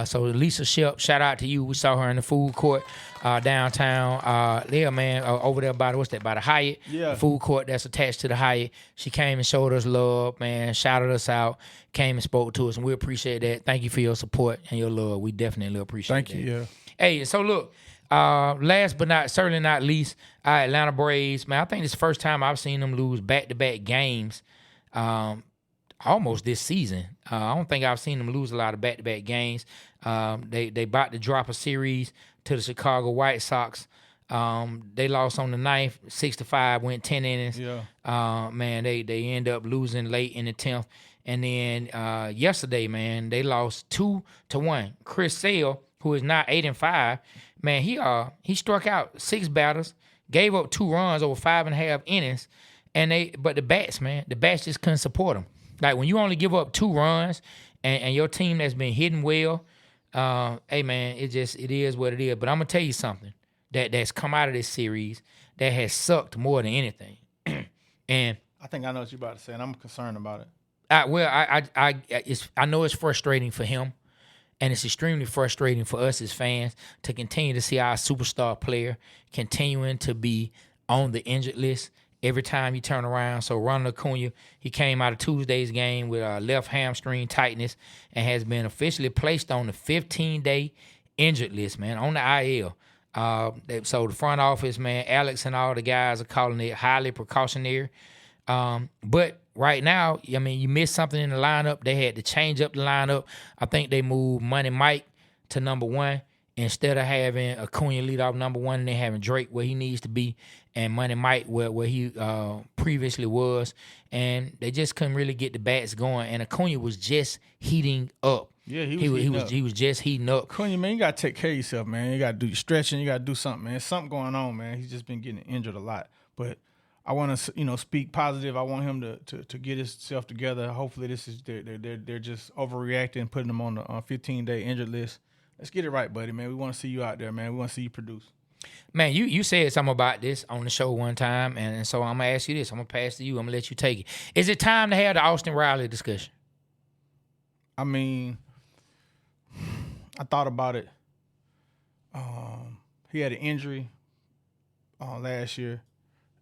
So Lisa Shep, shout out to you. We saw her in the food court downtown. There, man, over there by the Hyatt. Yeah. The food court that's attached to the Hyatt. She came and showed us love, man, shouted us out, came and spoke to us, and we appreciate that. Thank you for your support and your love. We definitely appreciate that. Thank you, yeah. Hey, so look, last but certainly not least, our Atlanta Braves, man, I think this is the first time I've seen them lose back-to-back games almost this season. I don't think I've seen them lose a lot of back-to-back games. They about to drop a series to the Chicago White Sox. They lost on the 9th, 6-5, went 10 innings. Yeah. Man, they end up losing late in the 10th. And then yesterday, man, they lost 2-1. Chris Sale, who is now 8-5, man, he struck out 6 batters, gave up 2 runs over 5.5 innings, but the bats just couldn't support them. Like when you only give up 2 runs and your team that's been hitting well, hey man, it is what it is. But I'm gonna tell you something that's come out of this series that has sucked more than anything. And I think I know what you're about to say, and I'm concerned about it. I know it's frustrating for him. And it's extremely frustrating for us as fans to continue to see our superstar player continuing to be on the injured list every time you turn around. So Ronald Acuna, he came out of Tuesday's game with left hamstring tightness and has been officially placed on the 15-day injured list, man, on the IL. So the front office, man, Alex and all the guys are calling it highly precautionary. But right now, I mean, you missed something in the lineup. They had to change up the lineup. I think they moved Money Mike to number 1 instead of having Acuna lead off number 1 and then having Drake where he needs to be and Money Mike where he previously was. And they just couldn't really get the bats going. And Acuna was just heating up. Yeah, he was just heating up. Acuna, man, you got to take care of yourself, man. You got to do your stretching. You got to do something, man. There's something going on, man. He's just been getting injured a lot. But I want to, speak positive. I want him to get himself together. Hopefully, this is they're just overreacting, putting him on the 15-day injured list. Let's get it right, buddy, man. We want to see you out there, man. We want to see you produce. Man, you said something about this on the show one time, and so I'm gonna ask you this. I'm gonna pass to you. I'm gonna let you take it. Is it time to have the Austin Riley discussion? I mean, I thought about it. He had an injury last year.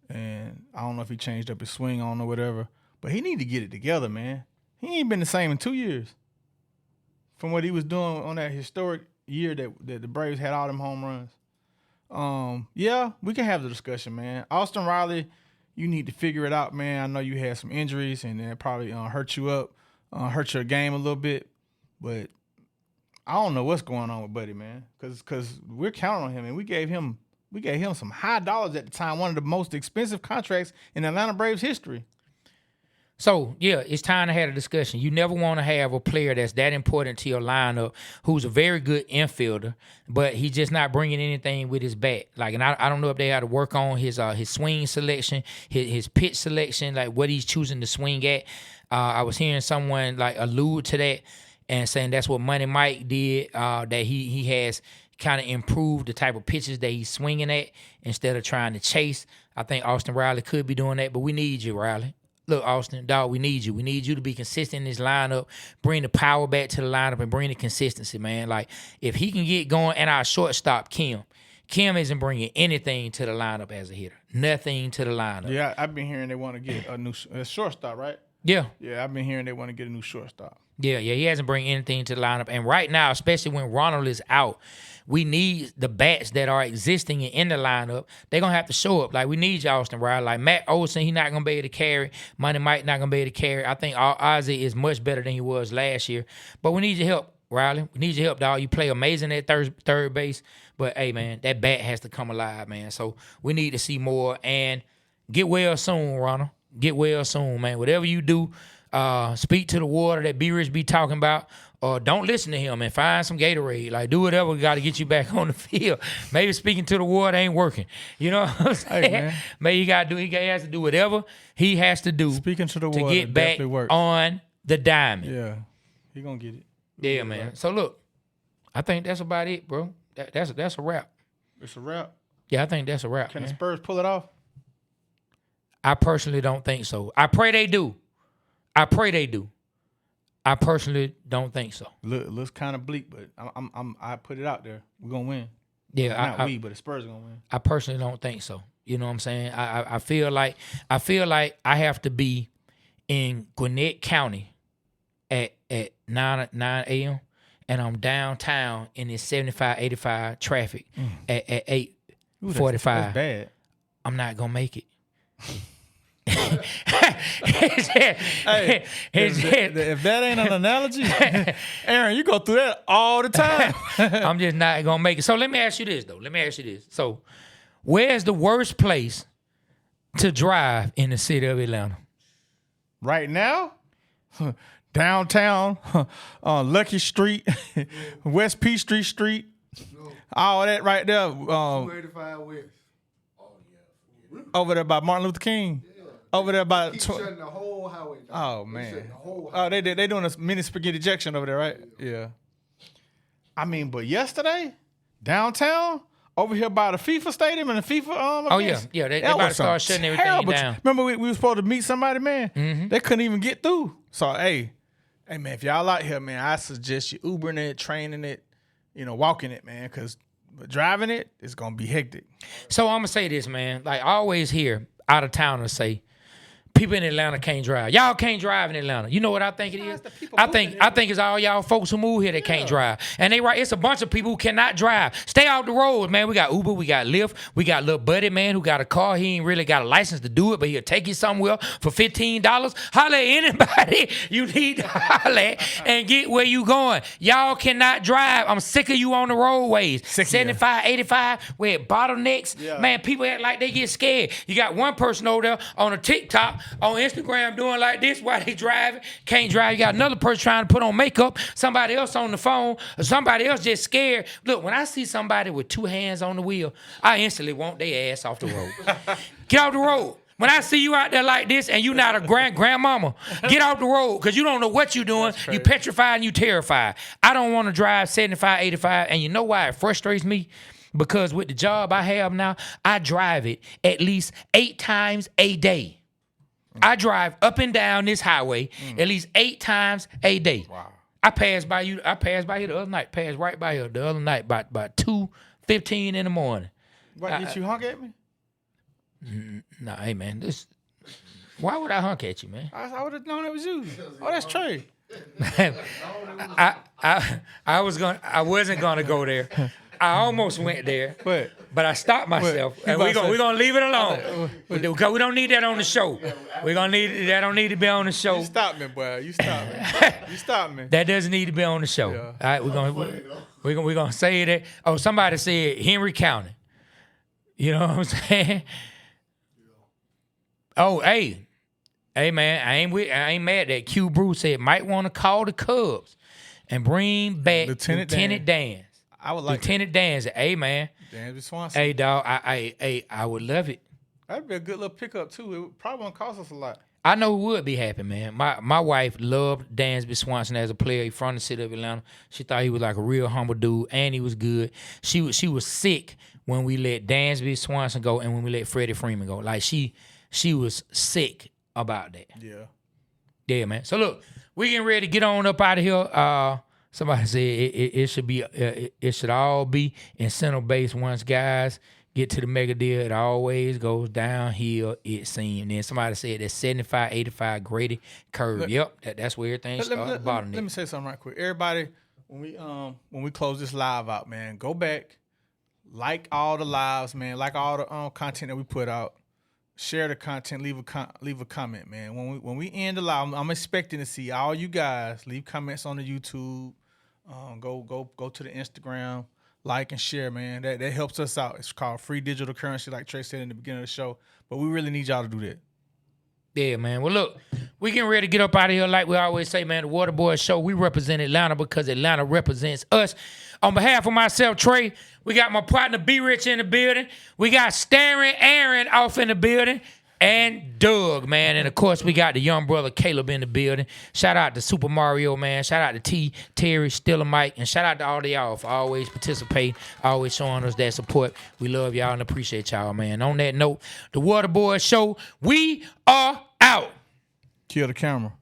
And I don't know if he changed up his swing on or whatever. But he need to get it together, man. He ain't been the same in 2 years. From what he was doing on that historic year that the Braves had all them home runs. Yeah, we can have the discussion, man. Austin Riley, you need to figure it out, man. I know you had some injuries and that probably hurt you up, hurt your game a little bit. But I don't know what's going on with Buddy, man. Because we're counting on him, and we gave him some high dollars at the time, one of the most expensive contracts in Atlanta Braves history. So, yeah, it's time to have a discussion. You never want to have a player that's that important to your lineup who's a very good infielder, but he's just not bringing anything with his bat. Like, and I don't know if they had to work on his swing selection, his pitch selection, like what he's choosing to swing at. I was hearing someone, like, allude to that and saying that's what Money Mike did, that he has kind of improved the type of pitches that he's swinging at instead of trying to chase. I think Austin Riley could be doing that, but we need you, Riley. Look, Austin, dog, we need you. We need you to be consistent in this lineup, bring the power back to the lineup, and bring the consistency, man. Like, if he can get going, and our shortstop, Kim isn't bringing anything to the lineup as a hitter. Nothing to the lineup. Yeah, I've been hearing they want to get a new shortstop, right? Yeah. Yeah, I've been hearing they want to get a new shortstop. Yeah, he hasn't bring anything to the lineup. And right now, especially when Ronald is out, we need the bats that are existing in the lineup. They're going to have to show up. Like, we need you, Austin Riley. Like, Matt Olson, he's not going to be able to carry. Money Mike not going to be able to carry. I think Ozzy is much better than he was last year. But we need your help, Riley. We need your help, dog. You play amazing at third base. But, hey, man, that bat has to come alive, man. So we need to see more. And get well soon, Ronald. Get well soon, man. Whatever you do, speak to the water that B-Rich be talking about, or don't listen to him and find some Gatorade. Like, do whatever we got to get you back on the field. Maybe speaking to the water ain't working. You know what I'm saying? Hey, man. Maybe he has to do whatever he has to do Speaking to the water, to get back works. on the diamond. Yeah, he going to get it. Yeah, man. So, look, I think that's about it, bro. That's a wrap. It's a wrap? Yeah, I think that's a wrap, Can man. the Spurs pull it off? I personally don't think so. I pray they do. I personally don't think so. Looks kind of bleak, but I put it out there. We're gonna win. Yeah, but the Spurs are gonna win. I personally don't think so. You know what I'm saying? I feel like I have to be in Gwinnett County at 9 a.m. and I'm downtown in this 75, 85 traffic at 8:45. That's bad. I'm not gonna make it. Hey, if that ain't an analogy, Aaron, you go through that all the time. I'm just not gonna make it. So let me ask you this, though. So, where's the worst place to drive in the city of Atlanta? Right now, downtown, Lucky Street, West Peachtree Street, all that right there. 285 West. Over there by Martin Luther King. Over there by Keep shutting the whole highway down. Oh man. They doing a mini spaghetti ejection over there, right? Yeah. I mean, but yesterday, downtown, over here by the FIFA stadium and the FIFA events, they about to start shutting everything down. Remember we were supposed to meet somebody, man? Mm-hmm. They couldn't even get through. So hey man, if y'all out here, man, I suggest you Ubering it, training it, walking it, man, because driving it is gonna be hectic. So I'm gonna say this, man. Like, I always hear out of towners say, people in Atlanta can't drive. Y'all can't drive in Atlanta. You know what I think it is? I think it's all y'all folks who move here that can't drive. And they right, it's a bunch of people who cannot drive. Stay off the road, man. We got Uber, we got Lyft, we got little buddy, man, who got a car. He ain't really got a license to do it, but he'll take you somewhere for $15. Holler at anybody you need to holler at and get where you going. Y'all cannot drive. I'm sick of you on the roadways. 75, 85, with bottlenecks. Yeah. Man, people act like they get scared. You got one person over there on a TikTok, on Instagram doing like this while they driving, can't drive. You got another person trying to put on makeup, somebody else on the phone, or somebody else just scared. Look, when I see somebody with two hands on the wheel, I instantly want their ass off the road. Get off the road. When I see you out there like this and you not a grandmama, get off the road because you don't know what you're doing. You petrified and you terrified. I don't want to drive 75, 85, and you know why it frustrates me? Because with the job I have now, I drive it at least 8 times a day. I drive up and down this highway at least 8 times a day. Wow. I passed by here the other night. Passed right by here the other night by 2:15 in the morning. What, did you honk at me? Nah, hey man, why would I honk at you, man? I would have known it was you. Oh, that's Trey. I wasn't gonna go there. I almost went there, but I stopped myself. And we're gonna leave it alone. Because we don't need that on the show. That don't need to be on the show. You stopped me, boy. You stopped me. You stopped me. That doesn't need to be on the show. Yeah. All right, we're gonna say that. Oh, somebody said Henry County. You know what I'm saying? Oh, hey, man, I ain't mad that Q Bruce said might want to call the Cubs and bring back Lieutenant Dan. I would like Lieutenant Dan. Hey, man. Dan Swanson. Hey, dog. I would love it. That'd be a good little pickup too. It would probably won't cost us a lot. I know who would be happy, man. My wife loved Dansby Swanson as a player from the city of Atlanta. She thought he was like a real humble dude, and he was good. She was sick when we let Dansby Swanson go and when we let Freddie Freeman go. Like she was sick about that. Yeah, man. So look, we getting ready to get on up out of here. Somebody said it should all be incentive-based once guys get to the mega deal. It always goes downhill, it seems. Then somebody said that 75-85 graded curve. That's where everything starts at the bottom. Let me say something right quick. Everybody, when we close this live out, man, go back, like all the lives, man, like all the content that we put out. Share the content, leave a comment, man. When we end the live, I'm expecting to see all you guys leave comments on the YouTube. Go to the Instagram, like and share, man. That helps us out. It's called free digital currency, like Trey said in the beginning of the show. But we really need y'all to do that. Yeah, man. Well, look, we getting ready to get up out of here. Like we always say, man, the Waterboyz Show, we represent Atlanta because Atlanta represents us. On behalf of myself, Trey, we got my partner B-Rich in the building. We got Staring Aaron off in the building. And Doug, man. And, of course, we got the young brother Caleb in the building. Shout out to Super Mario, man. Shout out to T, Terry, Stiller Mike. And shout out to all of y'all for always participating, always showing us that support. We love y'all and appreciate y'all, man. On that note, the Waterboyz Show, we are out. Kill the camera.